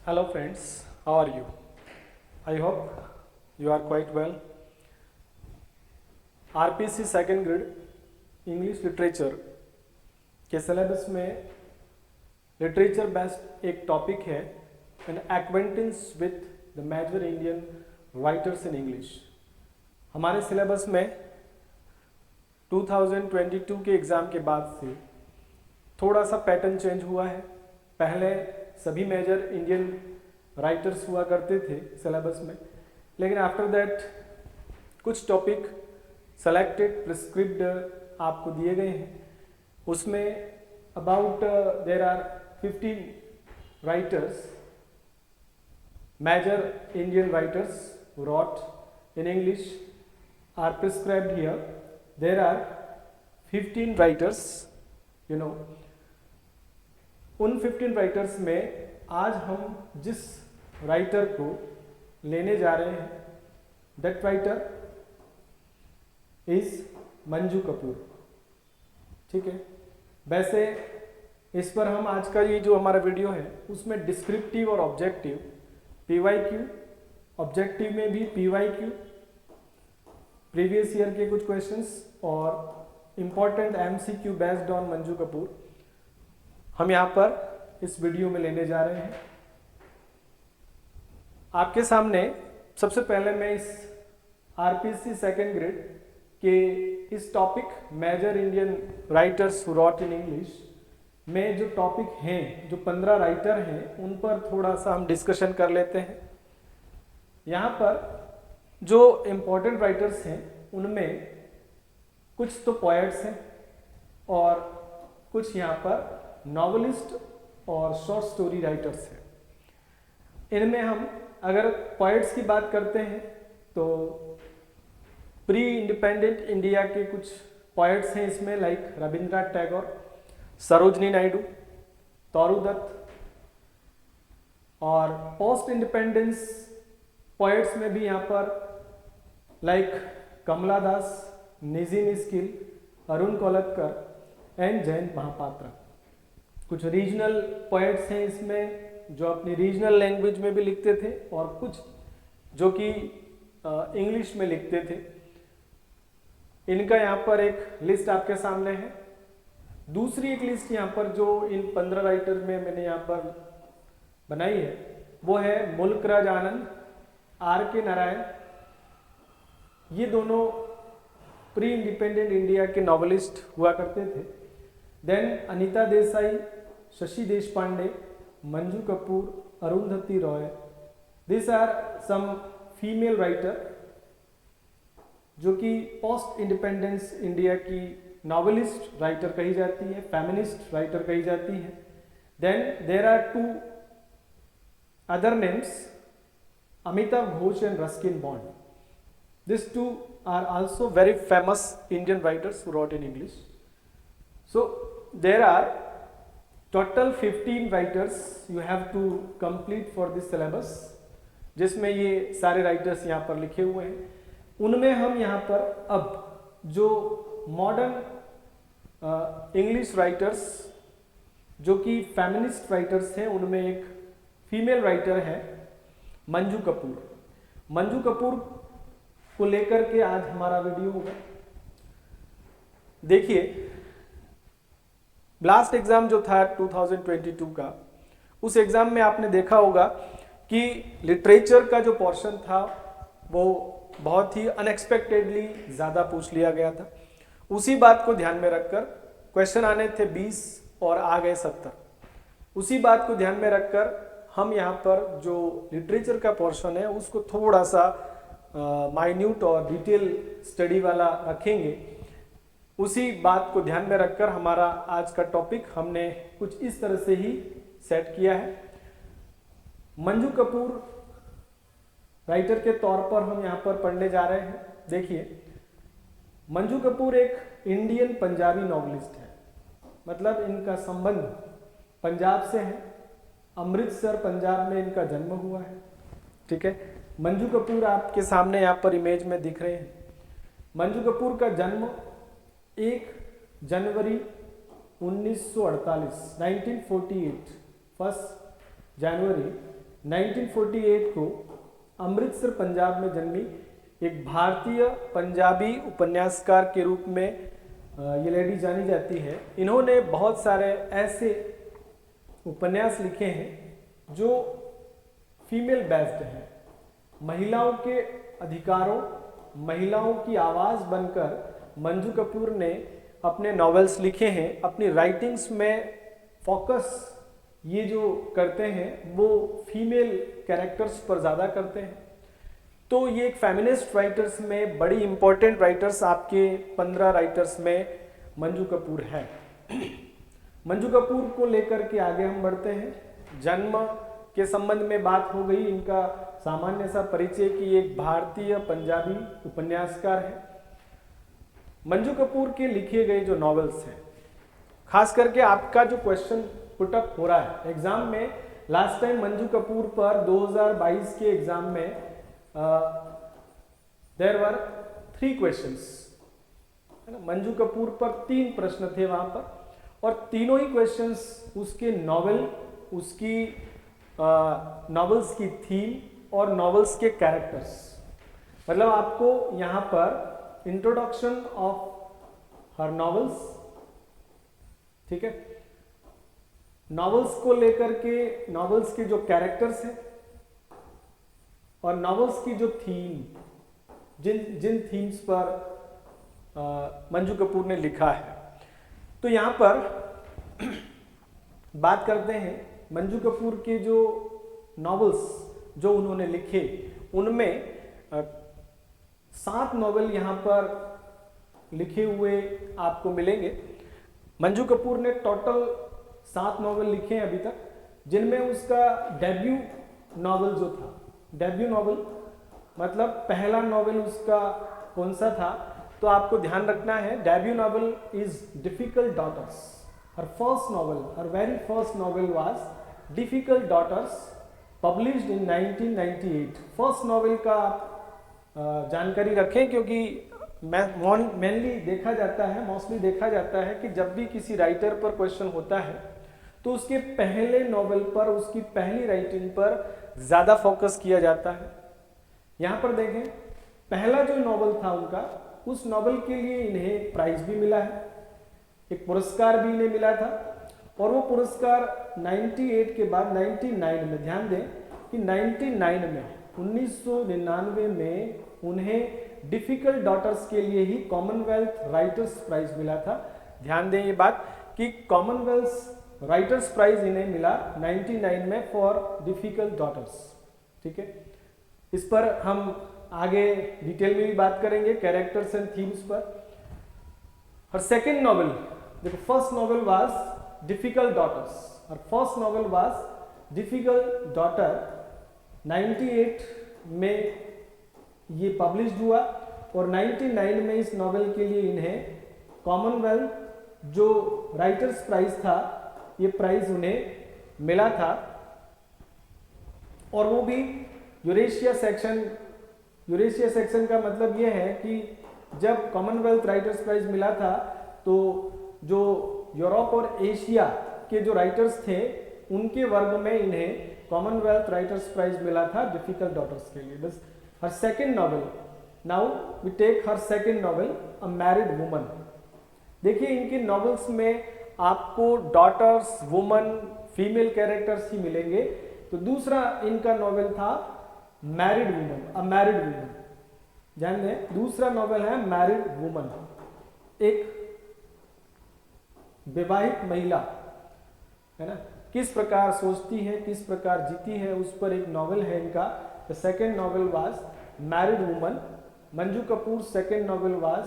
Hello friends, how are you? I hope you are quite well. RPC second grade English literature के syllabus में literature based एक topic है an acquaintance with the major Indian writers in English. हमारे syllabus में 2022 के exam के बाद से थोड़ा सा पैटर्न चेंज हुआ है। पहले सभी मेजर इंडियन राइटर्स हुआ करते थे सिलेबस में, लेकिन आफ्टर दैट कुछ टॉपिक सेलेक्टेड प्रिस्क्रिप्ट आपको दिए गए हैं। उसमें about there are 15 writers, major Indian writers wrote in English are prescribed here. There are 15 writers, you know. उन 15 राइटर्स में आज हम जिस राइटर को लेने जा रहे हैं, that writer is Manju Kapur. ठीक है, वैसे इस पर हम आज का ये जो हमारा वीडियो है उसमें डिस्क्रिप्टिव और ऑब्जेक्टिव, पीवाईक्यू, ऑब्जेक्टिव में भी पीवाईक्यू, प्रीवियस ईयर के कुछ क्वेश्चंस और important MCQ based on Manju Kapoor हम यहाँ पर इस वीडियो में लेने जा रहे हैं। आपके सामने सबसे पहले मैं इस आरपीसी सेकेंड ग्रेड के इस topic major Indian writers who wrote in English में जो टॉपिक हैं, जो 15 राइटर हैं, उन पर थोड़ा सा हम डिस्कशन कर लेते हैं। यहाँ पर जो इम्पोर्टेंट राइटर्स हैं उनमें कुछ तो पोएट्स हैं और कुछ यहाँ पर नॉवेलिस्ट और शॉर्ट स्टोरी राइटर्स हैं। इनमें हम अगर पोएट्स की बात करते हैं तो प्री इंडिपेंडेंट इंडिया के कुछ पोएट्स हैं इसमें, लाइक रविंद्रनाथ टैगोर, सरोजनी नायडू, तोरू दत्त। और पोस्ट इंडिपेंडेंस पोएट्स में भी यहाँ पर लाइक कमला दास, निजी निस्किल, अरुण कोलटकर एंड जयंत महापात्रा। कुछ रीजनल पोएट्स हैं इसमें जो अपनी रीजनल लैंग्वेज में भी लिखते थे और कुछ जो कि इंग्लिश में लिखते थे। इनका यहाँ पर एक लिस्ट आपके सामने है। दूसरी एक लिस्ट यहाँ पर जो इन 15 राइटर में मैंने यहाँ पर बनाई है वो है मुल्कराज आनंद, आर के नारायण। ये दोनों प्री इंडिपेंडेंट इंडिया के नॉवेलिस्ट हुआ करते थे। Then Anita Desai, Shashi Deshpande, Manju Kapoor, Arundhati Roy. This are some female writer जो कि पोस्ट इंडिपेंडेंस इंडिया की नॉवेलिस्ट राइटर कही जाती है, फेमिनिस्ट राइटर कही जाती है। Then there are 2 other names, Amitabh Ghosh and Ruskin Bond. This 2 are also very famous Indian writers who wrote in English. So there are total 15 writers you have to complete for this syllabus, जिसमें ये सारे writers यहाँ पर लिखे हुए हैं। उनमें हम यहाँ पर अब जो मॉडर्न इंग्लिश राइटर्स जो कि फेमिनिस्ट राइटर्स हैं, उनमें एक फीमेल राइटर है मंजू कपूर। मंजू कपूर को लेकर के आज हमारा वीडियो होगा। देखिए, लास्ट एग्जाम जो था 2022 का, उस एग्जाम में आपने देखा होगा कि लिटरेचर का जो पोर्शन था वो बहुत ही अनएक्सपेक्टेडली ज़्यादा पूछ लिया गया था। उसी बात को ध्यान में रखकर क्वेश्चन आने थे 20 और आ गए 70। उसी बात को ध्यान में रखकर हम यहाँ पर जो लिटरेचर का पोर्शन है उसको थोड़ा सा माइन्यूट और डिटेल स्टडी वाला रखेंगे। उसी बात को ध्यान में रखकर हमारा आज का टॉपिक हमने कुछ इस तरह से ही सेट किया है। मंजू कपूर राइटर के तौर पर हम यहाँ पर पढ़ने जा रहे हैं। देखिए, मंजू कपूर एक इंडियन पंजाबी नॉवलिस्ट है, मतलब इनका संबंध पंजाब से है। अमृतसर पंजाब में इनका जन्म हुआ है। ठीक है, मंजू कपूर आपके सामने यहाँ पर इमेज में दिख रहे हैं। मंजू कपूर का जन्म 1 जनवरी 1948 1948 1 जनवरी 1948 को अमृतसर पंजाब में जन्मी एक भारतीय पंजाबी उपन्यासकार के रूप में ये लेडी जानी जाती है। इन्होंने बहुत सारे ऐसे उपन्यास लिखे हैं जो फीमेल बेस्ड हैं। महिलाओं के अधिकारों, महिलाओं की आवाज़ बनकर मंजू कपूर ने अपने नॉवेल्स लिखे हैं। अपनी राइटिंग्स में फोकस ये जो करते हैं वो फीमेल कैरेक्टर्स पर ज़्यादा करते हैं। तो ये एक फेमिनिस्ट राइटर्स में बड़ी इंपॉर्टेंट राइटर्स, आपके 15 राइटर्स में मंजू कपूर है। मंजू कपूर को लेकर के आगे हम बढ़ते हैं। जन्म के संबंध में बात हो गई, इनका सामान्य सा परिचय कि एक भारतीय पंजाबी उपन्यासकार है। मंजू कपूर के लिखे गए जो नॉवेल्स हैं, खास करके आपका जो क्वेश्चन पुटअप हो रहा है एग्जाम में, लास्ट टाइम मंजू कपूर पर 2022 के एग्जाम में देयर वर 3 क्वेश्चंस, है ना। मंजू कपूर पर 3 प्रश्न थे वहां पर, और तीनों ही क्वेश्चंस उसके नॉवेल, उसकी नॉवेल्स की थीम और नॉवेल्स के कैरेक्टर्स, मतलब आपको यहां पर इंट्रोडक्शन ऑफ हर नॉवेल्स, ठीक है, नॉवेल्स को लेकर के नॉवेल्स के जो कैरेक्टर्स हैं और नॉवेल्स की जो थीम, जिन थीम्स पर मंजू कपूर ने लिखा है। तो यहाँ पर बात करते हैं मंजू कपूर के जो नॉवेल्स जो उन्होंने लिखे, उनमें 7 नॉवेल यहाँ पर लिखे हुए आपको मिलेंगे। मंजू कपूर ने टोटल 7 नॉवेल लिखे हैं अभी तक, जिनमें उसका डेब्यू नॉवेल जो था, डेब्यू नॉवेल मतलब पहला नॉवेल उसका कौन सा था, तो आपको ध्यान रखना है debut novel is difficult daughters. Her first novel, her very first novel was difficult daughters, published in 1998। First novel का जानकारी रखें, क्योंकि मेनली देखा जाता है, मोस्टली देखा जाता है कि जब भी किसी राइटर पर क्वेश्चन होता है तो उसके पहले नॉवेल पर, उसकी पहली राइटिंग पर ज़्यादा फोकस किया जाता है। यहाँ पर देखें, पहला जो नॉवेल था उनका, उस नॉवेल के लिए इन्हें एक प्राइज भी मिला है, एक पुरस्कार भी इन्हें मिला था। और वो पुरस्कार 98 के बाद 99 में, ध्यान दें कि 99 में, 1999 में उन्हें डिफिकल्ट डॉटर्स के लिए ही कॉमनवेल्थ राइटर्स प्राइज मिला था। ध्यान दें ये बात कि कॉमनवेल्थ राइटर्स प्राइज इन्हें मिला 99 में फॉर डिफिकल्ट डॉटर्स, ठीक है। इस पर हम आगे डिटेल में भी बात करेंगे, कैरेक्टर्स एंड थीम्स पर। हर सेकेंड नॉवेल, देखो, first novel was difficult daughters, और first novel was difficult daughter. 98 में ये पब्लिश हुआ, और 99 में इस नॉवेल के लिए इन्हें कॉमनवेल्थ जो राइटर्स प्राइज था, ये प्राइज उन्हें मिला था। और वो भी यूरेशिया सेक्शन। यूरेशिया सेक्शन का मतलब ये है कि जब कॉमनवेल्थ राइटर्स प्राइज मिला था तो जो यूरोप और एशिया के जो राइटर्स थे उनके वर्ग में इन्हें कॉमनवेल्थ राइटर्स प्राइज मिला था डिफिकल्ट डॉटर्स के लिए। बस her second novel, now we take her second novel a married woman. देखिए, इनके नॉवेल्स में आपको डॉटर्स, वुमन, फीमेल कैरेक्टर्स ही मिलेंगे। तो दूसरा इनका नॉवेल था married woman, a married woman. ध्यान दें, दूसरा नॉवेल है मैरिड वुमन, एक विवाहित महिला, है ना, किस प्रकार सोचती है, किस प्रकार जीती है, उस पर एक नॉवेल है इनका। The second novel was married woman. Manju Kapoor second novel was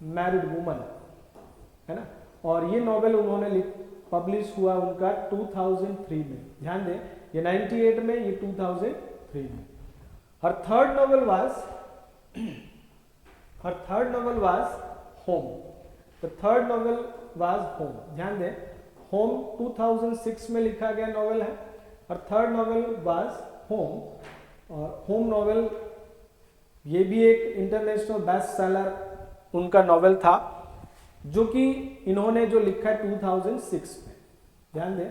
married woman, है ना। और ये नॉवेल उन्होंने पब्लिश हुआ उनका 2003 में। ध्यान दें, ये 98 में, ये 2003 में। Her third novel was home. The third novel was home. ध्यान दें, होम 2006 में लिखा गया नॉवेल है, और थर्ड नॉवेल वाज होम। और होम नॉवेल ये भी एक इंटरनेशनल बेस्ट सेलर उनका नॉवेल था, जो कि इन्होंने जो लिखा है 2006 में। ध्यान दें,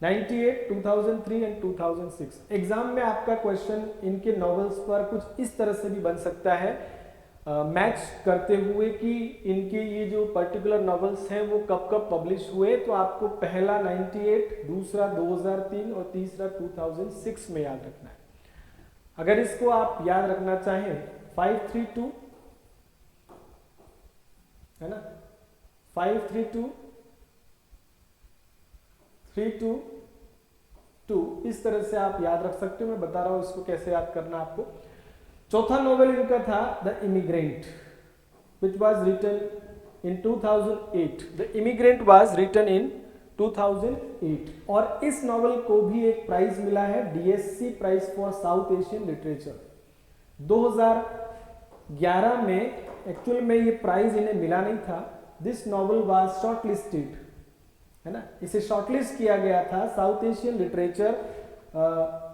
98, 2003 एंड 2006। एग्जाम में आपका क्वेश्चन इनके नॉवेल्स पर कुछ इस तरह से भी बन सकता है, मैच करते हुए कि इनके ये जो पर्टिकुलर नॉवेल्स हैं वो कब कब पब्लिश हुए। तो आपको पहला 98, दूसरा 2003 और तीसरा 2006 में याद रखना है। अगर इसको आप याद रखना चाहें 532 है ना, 532 322 इस तरह से आप याद रख सकते हो। मैं बता रहा हूं इसको कैसे याद करना आपको। चौथा नॉवेल इनका था the immigrant which was written in 2008। The immigrant was written in 2008 और इस नॉवेल को भी एक प्राइज मिला है, DSC prize for South Asian literature. 2011 में एक्चुअल में ये प्राइज इन्हें मिला नहीं था। दिस नॉवेल वॉज शॉर्टलिस्टेड, है ना, इसे शॉर्टलिस्ट किया गया था। साउथ एशियन लिटरेचर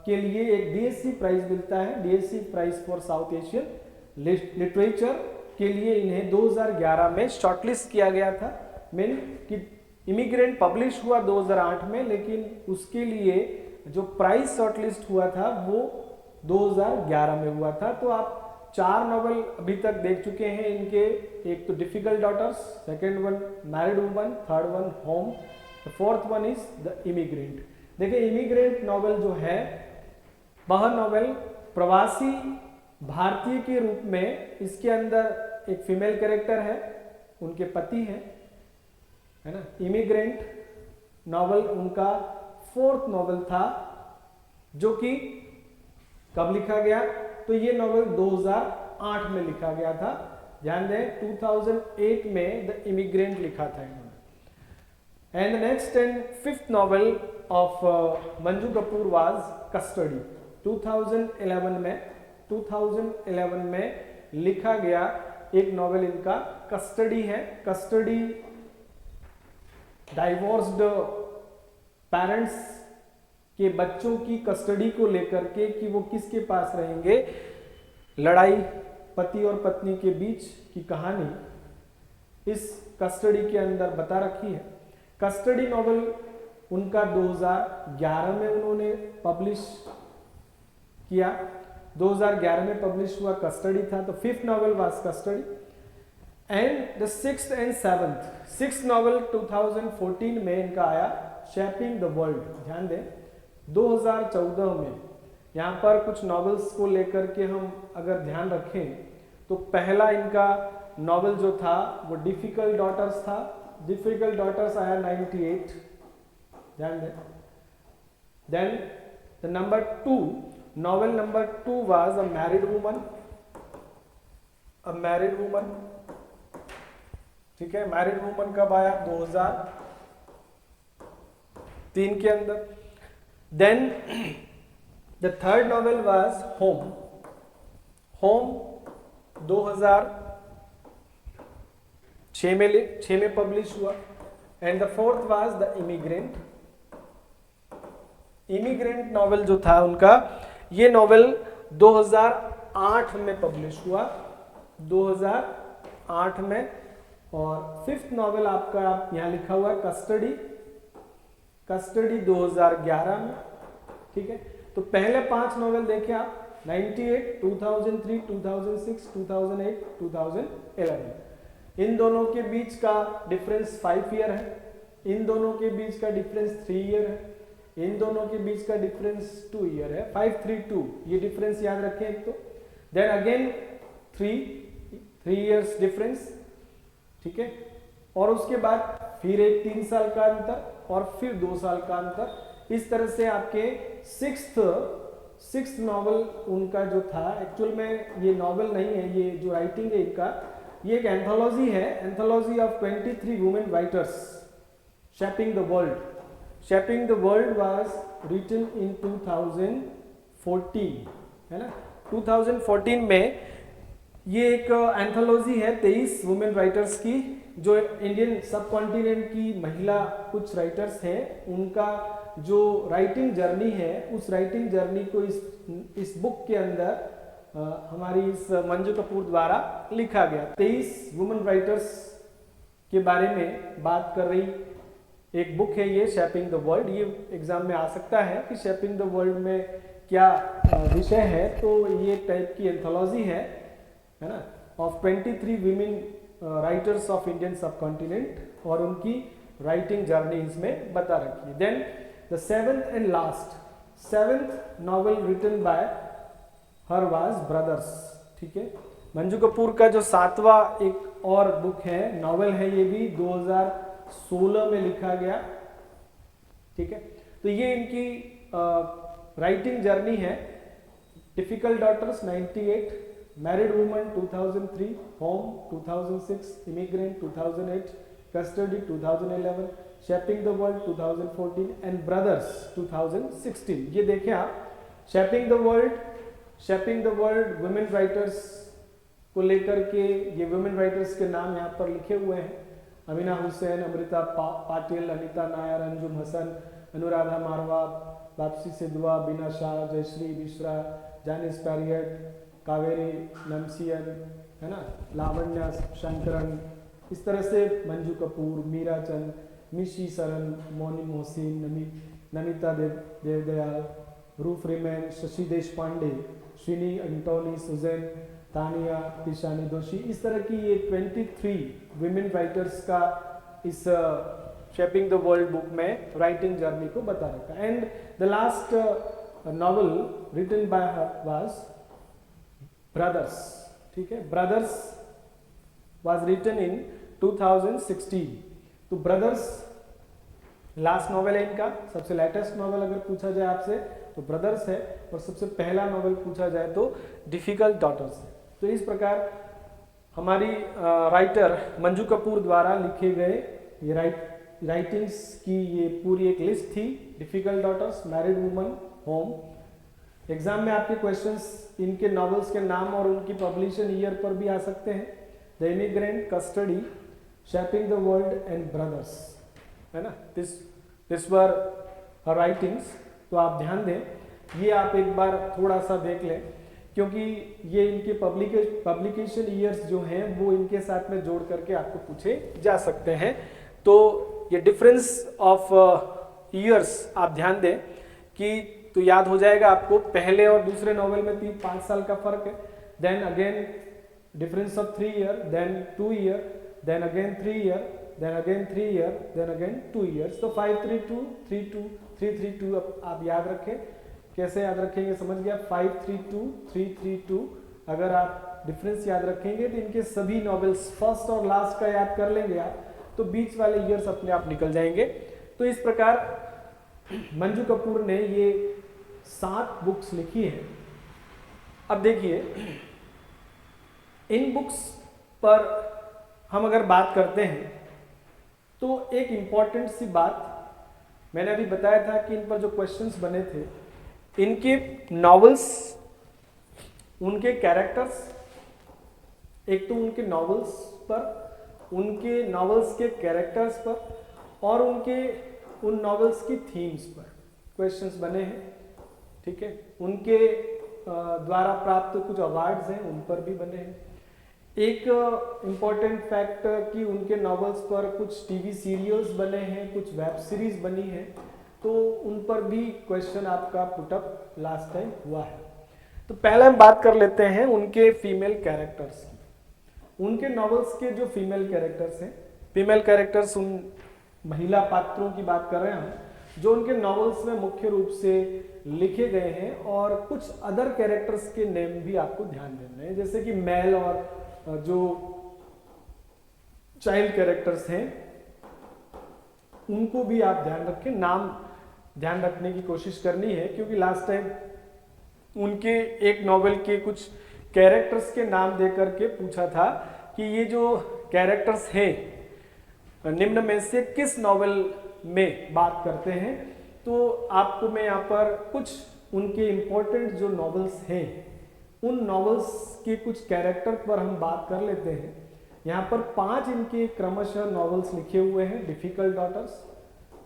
के लिए एक डीएससी प्राइज मिलता है, DSC prize for South Asian literature के लिए इन्हें 2011 में शॉर्टलिस्ट किया गया था। मीन कि इमिग्रेंट पब्लिश हुआ 2008 में, लेकिन उसके लिए जो प्राइज शॉर्टलिस्ट हुआ था वो 2011 में हुआ था। तो आप 4 नॉवेल अभी तक देख चुके हैं इनके। एक तो difficult daughters, second one married woman, third one home, fourth one is the immigrant. देखिए इमिग्रेंट नॉवेल जो है वह नॉवेल प्रवासी भारतीय के रूप में, इसके अंदर एक फीमेल कैरेक्टर है, उनके पति हैं, है ना। इमिग्रेंट नॉवेल उनका 4th नॉवेल था जो कि कब लिखा गया, तो ये नॉवेल 2008 में लिखा गया था। ध्यान दें 2008 में द इमिग्रेंट लिखा था इन्होंने। And the next and 5th novel of Manju Kapoor was custody. 2011 में लिखा गया एक नॉवेल इनका कस्टडी है। कस्टडी डाइवोर्स्ड पेरेंट्स के बच्चों की कस्टडी को लेकर के कि वो किसके पास रहेंगे, लड़ाई पति और पत्नी के बीच की कहानी इस कस्टडी के अंदर बता रखी है। कस्टडी नॉवेल उनका 2011 में उन्होंने पब्लिश किया, 2011 में पब्लिश हुआ, कस्टडी था। तो 5th novel was custody. And the 6th and 7th, 6th novel 2014 में इनका आया, शेपिंग द वर्ल्ड। ध्यान दें 2014 में। यहाँ पर कुछ नॉवेल्स को लेकर के हम अगर ध्यान रखें तो पहला इनका नॉवेल जो था वो डिफिकल्ट डॉटर्स था। डिफिकल्ट डॉटर्स आया 98, ध्यान दें। Then the number 2, novel number 2 was a married woman. A married woman, ठीक है। मैरिड वुमन कब आया, 2003 के अंदर। Then the 3rd novel was home. Home 2006 में पब्लिश हुआ। And the 4th was the immigrant. Immigrant novel जो था उनका, ये नॉवेल 2008 में पब्लिश हुआ, 2008 में। और 5th नॉवेल आपका यहाँ लिखा हुआ है कस्टडी। कस्टडी 2011 में, ठीक है। तो पहले 5 नॉवेल देखें आप, 98, 2003, 2006, 2008, 2011। इन दोनों के बीच का डिफरेंस 5 ईयर है, इन दोनों के बीच का डिफरेंस 3 ईयर है, इन दोनों के बीच का डिफरेंस 2 ईयर है। 532 ये डिफरेंस याद रखें एक तो। देन अगेन 3 इयर्स डिफरेंस, ठीक है। और उसके बाद फिर एक 3 साल का अंतर और फिर 2 साल का अंतर। इस तरह से आपके 6th नॉवल उनका जो था, एक्चुअल में ये नॉवल नहीं है, ये जो राइटिंग है इनका, ये एक एंथोलॉजी है, anthology of 23 women writers, shaping the world. Shaping the world was written in 2014, है ना। 2014 में ये एक एंथोलॉजी है 23 वुमेन राइटर्स की, जो इंडियन सब कॉन्टिनेंट की महिला कुछ राइटर्स हैं, उनका जो राइटिंग जर्नी है, उस राइटिंग जर्नी को इस बुक के अंदर हमारी इस मंजू कपूर द्वारा लिखा गया। 23 वुमेन राइटर्स के बारे में बात कर रही एक बुक है ये शेपिंग द वर्ल्ड, ये एग्जाम में आ सकता है कि शेपिंग द वर्ल्ड में क्या विषय है, तो ये टाइप की एंथोलॉजी है ना, of 23 women writers of Indian subcontinent, और उनकी राइटिंग जर्नी इसमें बता रखी है। Then the seventh and last, seventh novel written by her was brothers, ठीक है। मंजू कपूर का जो सातवां एक और बुक है, नॉवेल है, ये भी 2016 में लिखा गया, ठीक है। तो ये इनकी राइटिंग जर्नी है। Difficult daughters 98, married woman 2003, home 2006, immigrant 2008, custody 2011, shaping the world 2014 and brothers 2016। ये देखें आप, shaping the world women writers को लेकर के, ये वुमेन राइटर्स के नाम यहाँ पर लिखे हुए हैं, अमीना हुसैन, अमृता पाटिल, अनीता नायर, अंजुम हसन, अनुराधा मारवा, वापसी से दुआ, बीना शाह, जयश्री मिश्रा, जानिस पैरियट, कावेरी नमसियन, है ना, लावण्या शंकरन, इस तरह से मंजू कपूर, मीरा चंद, मिशी सरन, मोनी मोहसिन, नमिता देवदयाल, रूफ रिमैन, शशि देश पांडे, श्रीनी एंटोनी, सुजैन, तानिया, तिशानी दोषी, इस तरह की ये 23 विमेन राइटर्स का इस शेपिंग द वर्ल्ड बुक में राइटिंग जर्नी को बता रखा है। And the last novel written by her was brothers, ठीक है। Brothers was written in 2016। तो ब्रदर्स लास्ट नॉवेल है इनका, सबसे लेटेस्ट नॉवेल अगर पूछा जाए आपसे तो ब्रदर्स है, और सबसे पहला नॉवेल पूछा जाए तो डिफिकल्ट डॉटर्स है। तो इस प्रकार हमारी राइटर मंजू कपूर द्वारा लिखे गए ये राइटिंग्स की ये पूरी एक लिस्ट थी। Difficult daughters, married woman, home. Exam में आपके क्वेश्चंस इनके नॉवेल्स के नाम और उनकी पब्लिशन ईयर पर भी आ सकते हैं। The immigrant, custody, shaping the world and brothers, है ना, दिस वर हर राइटिंग्स। तो आप ध्यान दें, ये आप एक बार थोड़ा सा देख लें, क्योंकि ये इनके पब्लिकेशन ईयर्स जो हैं वो इनके साथ में जोड़ करके आपको पूछे जा सकते हैं। तो ये डिफरेंस ऑफ ईयर्स आप ध्यान दें कि तो याद हो जाएगा आपको, पहले और दूसरे नॉवेल में 5 साल का फर्क है। Then again difference of 3 year, then 2 year, then again 3 year, then again 3 year, then again 2 years. तो 532, 32, 332 आप याद रखें। कैसे याद रखेंगे समझ गया, 532, 332। अगर आप डिफरेंस याद रखेंगे तो इनके सभी नॉवेल्स फर्स्ट और लास्ट का याद कर लेंगे आप, तो बीच वाले ईयर्स अपने आप निकल जाएंगे। तो इस प्रकार मंजू कपूर ने ये 7 बुक्स लिखी हैं। अब देखिए, इन बुक्स पर हम अगर बात करते हैं तो एक इंपॉर्टेंट सी बात मैंने अभी बताया था कि इन पर जो क्वेश्चंस बने थे, इनके नॉवेल्स, उनके कैरेक्टर्स, एक तो उनके नॉवेल्स पर, उनके नॉवेल्स के कैरेक्टर्स पर, और उन नॉवेल्स की थीम्स पर क्वेश्चंस बने हैं, ठीक है। उनके द्वारा प्राप्त कुछ अवार्ड्स हैं, उन पर भी बने हैं। एक इम्पॉर्टेंट फैक्ट कि उनके नॉवेल्स पर कुछ टीवी सीरियल्स बने हैं, कुछ वेब सीरीज बनी है, तो उन पर भी क्वेश्चन आपका पुटअप लास्ट टाइम हुआ है। तो पहले हम बात कर लेते हैं उनके फीमेल कैरेक्टर्स की। उनके नॉवेल्स के जो फीमेल कैरेक्टर्स हैं, फीमेल कैरेक्टर्स उन महिला पात्रों की बात कर रहे हैं जो उनके नॉवेल्स में मुख्य रूप से लिखे गए हैं, और कुछ अदर कैरेक्टर्स के नेम भी आपको ध्यान देने हैं, जैसे कि मेल और जो चाइल्ड कैरेक्टर्स हैं उनको भी आप ध्यान रखें, नाम ध्यान रखने की कोशिश करनी है, क्योंकि लास्ट टाइम उनके एक नॉवेल के कुछ कैरेक्टर्स के नाम दे करके पूछा था कि ये जो कैरेक्टर्स हैं निम्न में से किस नॉवेल में बात करते हैं। तो आपको मैं यहाँ पर कुछ उनके इम्पोर्टेंट जो नॉवेल्स हैं उन नॉवेल्स के कुछ कैरेक्टर पर हम बात कर लेते हैं। यहाँ पर 5 इनके क्रमशः नॉवेल्स लिखे हुए हैं। Difficult daughters,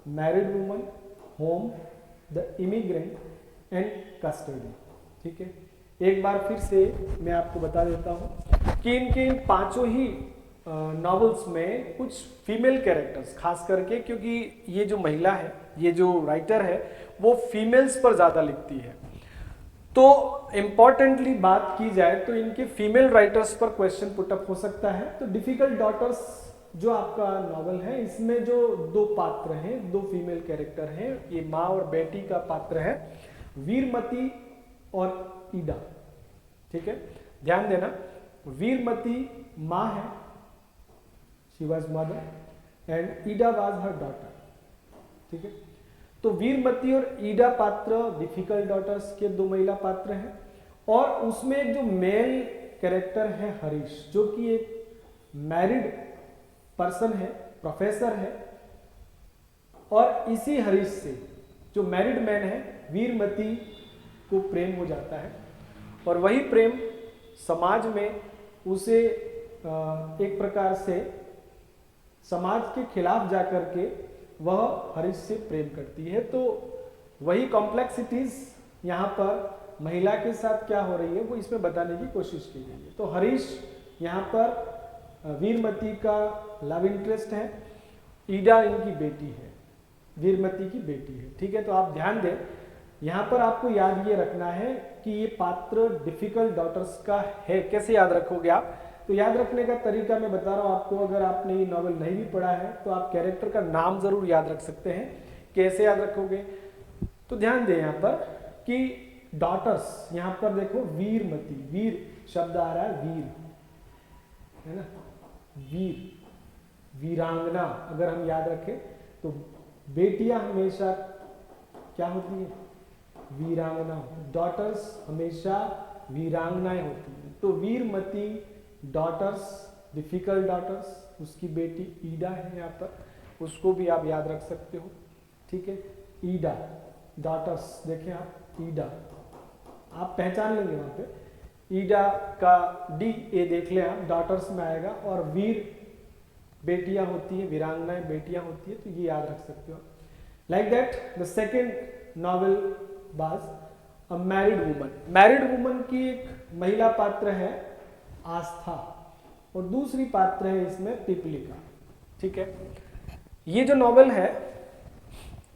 married woman, home, the immigrant and custody, ठीक है। एक बार फिर से मैं आपको बता देता हूँ कि इनके इन 5 ही नॉवेल्स में कुछ फीमेल कैरेक्टर्स खास करके, क्योंकि ये जो महिला है, ये जो राइटर है, वो फीमेल्स पर ज़्यादा लिखती है, तो इम्पॉर्टेंटली बात की जाए तो इनके फीमेल राइटर्स पर क्वेश्चन पुटअप हो सकता है। तो डिफिकल्ट डॉटर्स जो आपका नॉवल है, इसमें जो दो पात्र हैं, दो फीमेल कैरेक्टर हैं, ये माँ और बेटी का पात्र है, वीरमती और ईडा। ठीक है, ध्यान देना, वीरमती माँ है, she was mother and Ida was her daughter. ठीक है, तो वीरमती और ईडा पात्र डिफिकल्ट डॉटर्स के दो महिला पात्र हैं, और उसमें एक जो मेल कैरेक्टर है हरीश, जो कि एक मैरिड पर्सन है, प्रोफेसर है, और इसी हरीश से जो मैरिड मैन है वीरमती को प्रेम हो जाता है, और वही प्रेम समाज में उसे एक प्रकार से समाज के खिलाफ जाकर के वह हरीश से प्रेम करती है। तो वही कॉम्प्लेक्सिटीज यहाँ पर महिला के साथ क्या हो रही है वो इसमें बताने की कोशिश की गई है। तो हरीश यहाँ पर वीरमती का लव इंटरेस्ट है, ईडा इनकी बेटी है, वीरमती की बेटी है। ठीक है, तो आप ध्यान दें, यहाँ पर आपको याद ये रखना है कि ये पात्र डिफिकल्ट डॉटर्स का है। कैसे याद रखोगे आप? तो याद रखने का तरीका मैं बता रहा हूँ आपको। अगर आपने ये नॉवेल नहीं भी पढ़ा है तो आप कैरेक्टर का नाम जरूर याद रख सकते हैं। कैसे याद रखोगे? तो ध्यान दें यहाँ पर कि डॉटर्स, यहाँ पर देखो वीरमती, वीर शब्द आ रहा है, वीर है ना, वीर, वीरांगना। अगर हम याद रखें तो बेटियां हमेशा क्या होती है? वीरांगना। डॉटर्स हमेशा वीरांगनाएं होती हैं। तो वीरमती डॉटर्स, डिफिकल्ट डॉटर्स, उसकी बेटी ईडा है यहाँ पर, उसको भी आप याद रख सकते हो। ठीक है, ईडा डॉटर्स, देखें आप ईडा, आप पहचान लेंगे वहां पे, ईडा का डी ए देख ले आप, डॉटर्स में आएगा, और वीर बेटियां होती है, वीरांगनाएं बेटियां होती है, तो ये याद रख सकते हो। Like that the second novel was a married woman. Married woman की एक महिला पात्र है आस्था, और दूसरी पात्र है इसमें पिपलिका। ठीक है, ये जो नॉवेल है,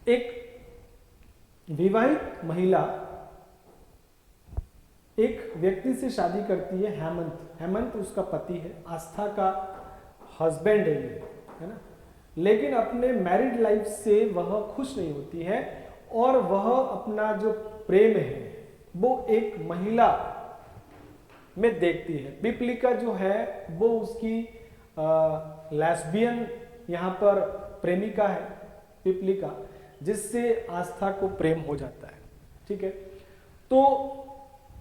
एक विवाहित महिला एक व्यक्ति से शादी करती है, हेमंत। हेमंत उसका पति है, आस्था का हस्बैंड है ये, है ना। लेकिन अपने मैरिड लाइफ से वह खुश नहीं होती है, और वह अपना जो प्रेम है वो एक महिला में देखती है। पिपलिका जो है वो उसकी लेस्बियन यहाँ पर प्रेमिका है पिपलिका, जिससे आस्था को प्रेम हो जाता है। ठीक है, तो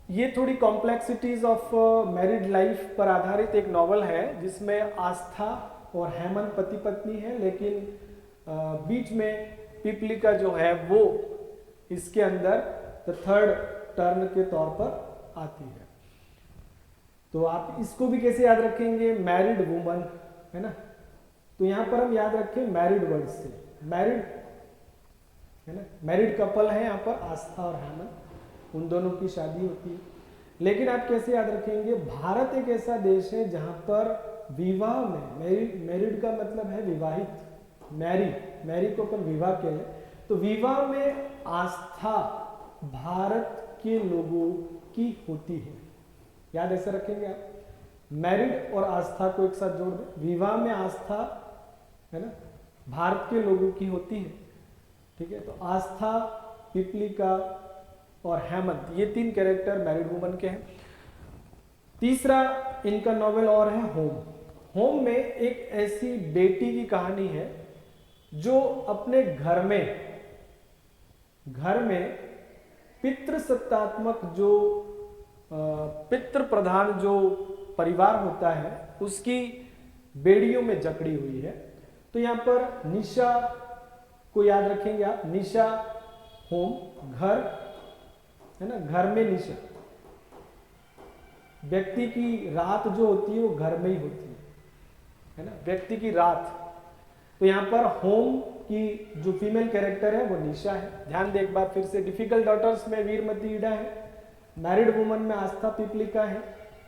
ये थोड़ी कॉम्प्लेक्सिटीज ऑफ मैरिड लाइफ पर आधारित एक नॉवल है, जिसमें आस्था और हेमंत पति पत्नी है, लेकिन बीच में पिपलिका जो है वो इसके अंदर द थर्ड टर्न के तौर पर आती है। तो आप इसको भी कैसे याद रखेंगे? मैरिड वुमन, है ना। तो यहां पर हम याद रखें मैरिड वर्ड से, मैरिड, है ना, मैरिड कपल है यहाँ पर आस्था और हेमंत, उन दोनों की शादी होती है। लेकिन आप कैसे याद रखेंगे? भारत एक ऐसा देश है जहां पर विवाह में, मैरिड का मतलब है विवाहित, मैरी को अपन विवाह के लिए, तो विवाह में आस्था भारत के लोगों की होती है। याद ऐसे रखेंगे आप, मैरिड और आस्था को एक साथ जोड़ दें, विवाह में आस्था, है ना, भारत के लोगों की होती है। ठीक है, तो आस्था, पिपलिका और हेमंत, ये तीन कैरेक्टर मैरिड वुमन के हैं। तीसरा इनका नॉवेल और है होम। होम में एक ऐसी बेटी की कहानी है जो अपने घर में पितृसत्तात्मक, जो पितृ प्रधान जो परिवार होता है, उसकी बेड़ियों में जकड़ी हुई है। तो यहाँ पर निशा को याद रखेंगे आप, निशा होम, घर, है ना, घर में निशा, व्यक्ति की रात जो होती है वो घर में ही होती है ना, व्यक्ति की रात। तो यहाँ पर होम की जो फीमेल कैरेक्टर है वो निशा है। ध्यान दे एक बार फिर से, डिफिकल्ट डॉटर्स में वीरमती ईडा है, मैरिड वुमन में आस्था पिपलिका है,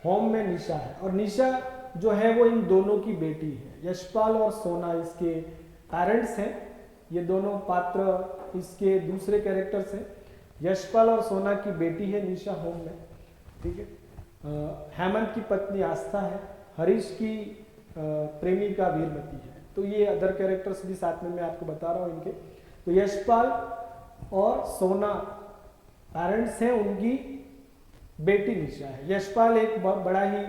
होम में निशा है। और निशा जो है वो इन दोनों की बेटी है। यशपाल और सोना इसके पेरेंट्स हैं। ये दोनों पात्र इसके दूसरे कैरेक्टर्स हैं। यशपाल और सोना की बेटी है निशा होम में, ठीक है। हेमंत की पत्नी आस्था है। हरीश की प्रेमिका वीरमती है। तो ये अदर कैरेक्टर्स भी साथ में मैं आपको बता रहा हूँ इनके। तो यशपाल और सोना पेरेंट्स हैं, उनकी बेटी निशा है। यशपाल एक बड़ा ही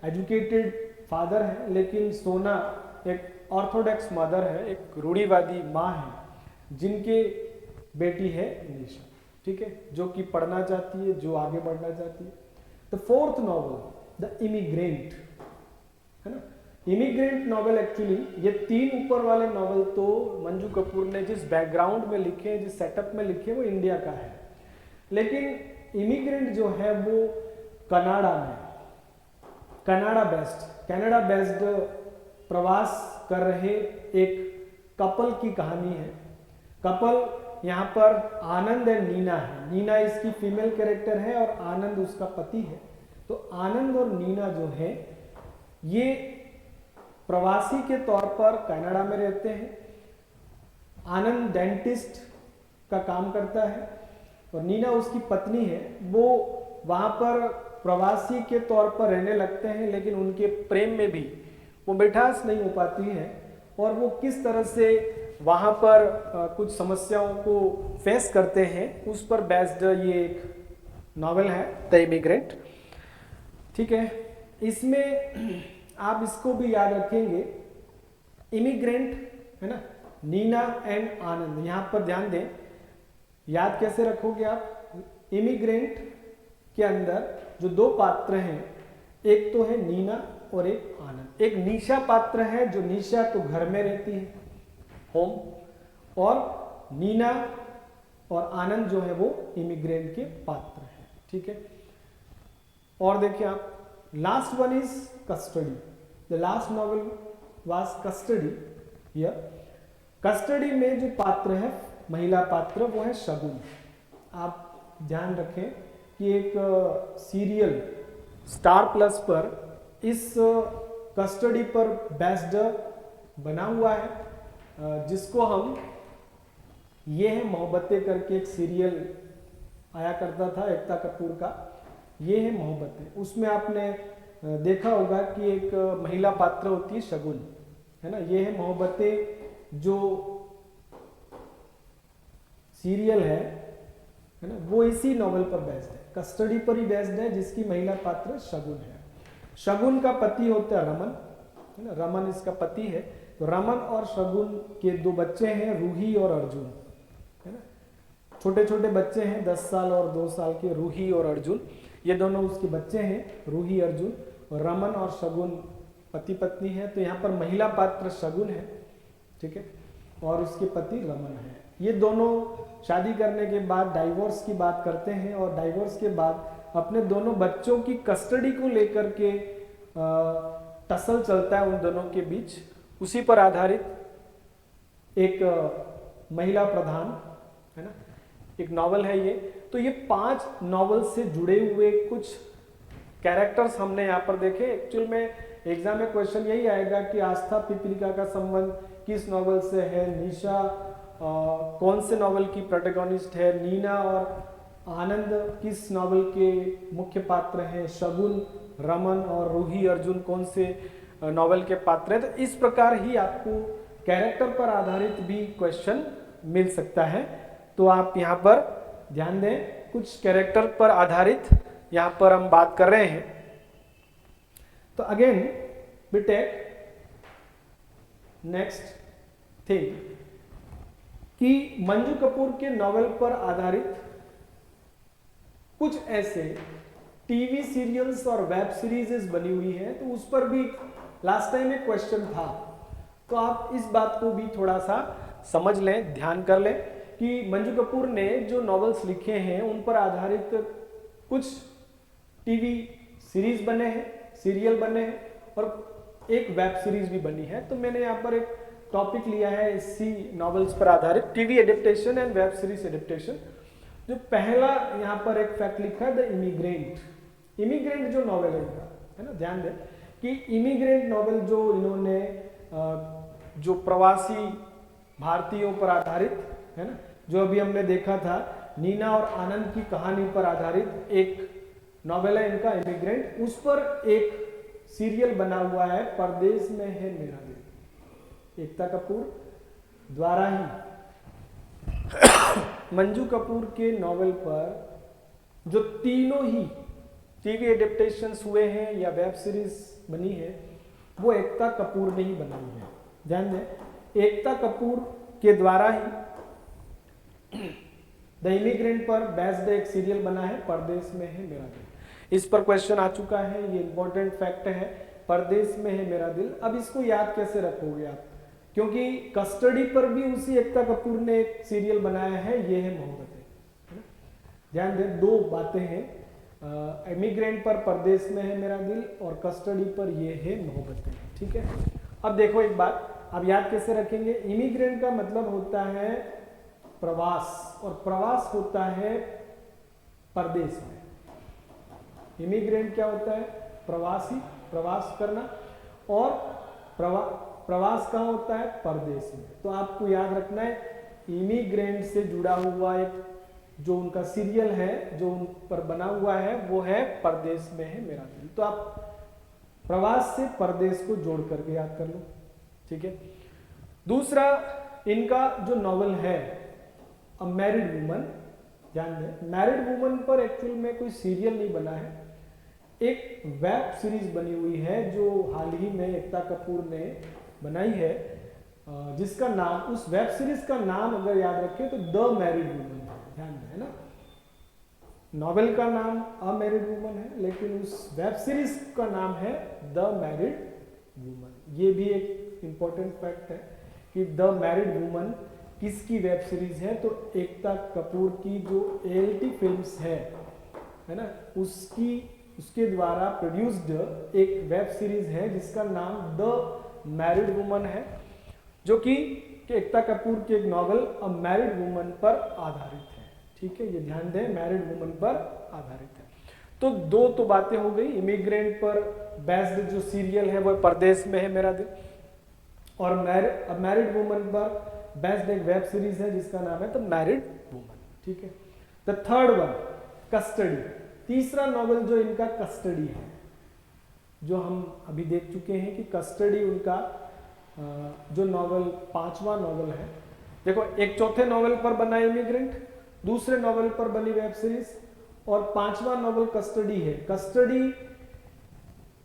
एजुकेटेड फादर है, लेकिन सोना एक ऑर्थोडॉक्स मदर है, एक रूढ़िवादी माँ है, जिनके बेटी है निशा, ठीक है, जो कि पढ़ना चाहती है, जो आगे बढ़ना चाहती है। The fourth novel the immigrant, है ना। इमिग्रेंट नॉवल एक्चुअली ये तीन ऊपर वाले नॉवल तो मंजू कपूर ने जिस बैकग्राउंड में लिखे, जिस सेटअप में लिखे, वो इंडिया का है, लेकिन इमिग्रेंट जो है वो कनाडा में, कनाडा बेस्ड प्रवास कर रहे एक कपल की कहानी है। कपल यहाँ पर आनंद एंड नीना है। नीना इसकी फीमेल कैरेक्टर है और आनंद उसका पति है। तो आनंद और नीना जो है ये प्रवासी के तौर पर कनाडा में रहते हैं। आनंद डेंटिस्ट का काम करता है और नीना उसकी पत्नी है। वो वहाँ पर प्रवासी के तौर पर रहने लगते हैं, लेकिन उनके प्रेम में भी वो मिठास नहीं हो पाती है और वो किस तरह से वहाँ पर कुछ समस्याओं को फेस करते हैं, उस पर बेस्ड ये एक नॉवेल है द इमिग्रेंट, ठीक है। इसमें आप इसको भी याद रखेंगे, इमिग्रेंट है ना, नीना एंड आनंद, यहाँ पर ध्यान दें। याद कैसे रखोगे आप? इमिग्रेंट के अंदर जो दो पात्र हैं, एक तो है नीना और एक आनंद। एक निशा पात्र है, जो निशा तो घर में रहती है, होम, और नीना और आनंद जो है वो इमिग्रेंट के पात्र हैं, ठीक है। और देखिए आप, last one is custody. The last novel was custody. Here custody में जो पात्र है, महिला पात्र, वो है शगुन। आप ध्यान रखें कि एक सीरियल स्टार प्लस पर इस कस्टडी पर बेस्ड बना हुआ है, जिसको हम ये है मोहब्बतें करके एक सीरियल आया करता था एकता कपूर का, ये है मोहब्बतें। उसमें आपने देखा होगा कि एक महिला पात्र होती है शगुन, है ना। ये है मोहब्बतें जो सीरियल है ना, वो इसी नॉवल पर बेस्ड है, कस्टडी पर ही बेस्ड है, जिसकी महिला पात्र शगुन है। शगुन का पति होता है रमन, है ना, रमन इसका पति है। तो रमन और शगुन के दो बच्चे हैं, रूही और अर्जुन, है ना। छोटे छोटे बच्चे हैं, 10 साल और 2 साल के, रूही और अर्जुन, ये दोनों उसके बच्चे हैं, रूही अर्जुन। और रमन और शगुन पति पत्नी है। तो यहाँ पर महिला पात्र शगुन है, ठीक है, और उसके पति रमन है। ये दोनों शादी करने के बाद डाइवोर्स की बात करते हैं और डाइवोर्स के बाद अपने दोनों बच्चों की कस्टडी को लेकर के टसल चलता है उन दोनों के बीच। उसी पर आधारित एक महिला प्रधान, है ना, एक नॉवल है ये। तो ये 5 नॉवल से जुड़े हुए कुछ कैरेक्टर्स हमने यहाँ पर देखे। एक्चुअल में एग्जाम में क्वेश्चन यही आएगा कि आस्था पिपलिका का संबंध किस नॉवल से है, निशा कौन से नॉवल की प्रोटैगनिस्ट है, नीना और आनंद किस नॉवल के मुख्य पात्र हैं, शगुन, रमन और रूही अर्जुन कौन से नॉवल के पात्र हैं। तो इस प्रकार ही आपको कैरेक्टर पर आधारित भी क्वेश्चन मिल सकता है। तो आप यहाँ पर ध्यान दें, कुछ कैरेक्टर पर आधारित यहाँ पर हम बात कर रहे हैं। तो अगेन बीटेक नेक्स्ट थिंग कि मंजू कपूर के नॉवेल पर आधारित कुछ ऐसे टीवी सीरियल्स और वेब सीरीजेस बनी हुई हैं, तो उस पर भी लास्ट टाइम एक क्वेश्चन था। तो आप इस बात को भी थोड़ा सा समझ लें, ध्यान कर लें कि मंजू कपूर ने जो नॉवेल्स लिखे हैं उन पर आधारित कुछ टीवी सीरीज बने हैं, सीरियल बने हैं और एक वेब सीरीज भी बनी है। तो मैंने यहाँ पर एक टॉपिक लिया है इसी नॉवेल्स पर आधारित, TV adaptation and web series adaptation. जो पहला यहाँ पर एक फैक्ट लिखा है द इमिग्रेंट। इमिग्रेंट जो नॉवेल है, ध्यान दें कि इमिग्रेंट नॉवेल जो इन्होंने जो प्रवासी भारतीयों पर आधारित है ना, जो अभी हमने देखा था नीना और आनंद की कहानी पर आधारित एक नॉवेल है इनका इमिग्रेंट, उस पर एक सीरियल बना हुआ है परदेश में है मेरा दिल, एकता कपूर द्वारा ही मंजू कपूर के नॉवेल पर जो तीनों ही टीवी एडेप्टेशंस हुए हैं या वेब सीरीज बनी है वो एकता कपूर ने ही बनाई है। ध्यान दें, एकता कपूर के द्वारा ही द इमिग्रेंट पर बेस्ड एक सीरियल बना है परदेश में है मेरा दिल। इस पर क्वेश्चन आ चुका है, ये इंपॉर्टेंट फैक्ट है, परदेश में है मेरा दिल। अब इसको याद कैसे रखोगे आप, क्योंकि कस्टडी पर भी उसी एकता कपूर ने एक सीरियल बनाया है, ये है मोहब्बतें। ध्यान दें, दो बातें हैं, इमिग्रेंट पर परदेश में है मेरा दिल और कस्टडी पर ये है मोहब्बतें। ठीक है, अब देखो एक बात, अब याद कैसे रखेंगे, इमिग्रेंट का मतलब होता है प्रवास और प्रवास होता है परदेश में। इमिग्रेंट क्या होता है, प्रवासी, प्रवास करना, और प्रवास कहाँ होता है, परदेश में। तो आपको याद रखना है इमिग्रेंट से जुड़ा हुआ एक जो उनका सीरियल है जो उन पर बना हुआ है वो है परदेश में है मेरा दिल। तो आप प्रवास से परदेश को जोड़ करके याद कर लो। ठीक है, दूसरा इनका जो नॉवेल है अ मैरिड वुमन, ध्यान दें, मैरिड वुमन पर एक्चुअल में कोई सीरियल नहीं बना है, एक वेब सीरीज बनी हुई है जो हाल ही में एकता कपूर ने बनाई है, जिसका नाम, उस वेब सीरीज का नाम अगर याद रखें तो द मैरिड वुमन है। ध्यान दें, है ना, नॉवेल का नाम अ मैरिड वुमन है लेकिन उस वेब सीरीज का नाम है द मैरिड वुमन। ये भी एक इंपॉर्टेंट फैक्ट है कि द मैरिड वुमन किसकी वेब सीरीज है, तो एकता कपूर की जो ALT फिल्म्स है ना, उसके द्वारा प्रोड्यूस्ड एक वेब सीरीज है जिसका नाम द मैरिड वुमन है, जो कि एकता कपूर के एक नॉवेल अ मैरिड वुमन पर आधारित है। ठीक है, ये ध्यान दें, मैरिड वुमन पर आधारित है। तो दो तो बातें हो गई, इमिग्रेंट पर बेस्ड जो सीरियल है वो परदेश में है मेरा दिल, और मैरिड वुमन पर बेस्ड एक वेब सीरीज है जिसका नाम है द मैरिड वुमन। ठीक है, द थर्ड वन कस्टडी, तीसरा नॉवेल जो इनका कस्टडी है, जो हम अभी देख चुके हैं कि कस्टडी उनका जो नॉवेल पांचवा नॉवेल है। देखो, एक चौथे नॉवेल पर बना इमिग्रेंट, दूसरे नॉवेल पर बनी वेब सीरीज, और पांचवा नॉवेल कस्टडी है। कस्टडी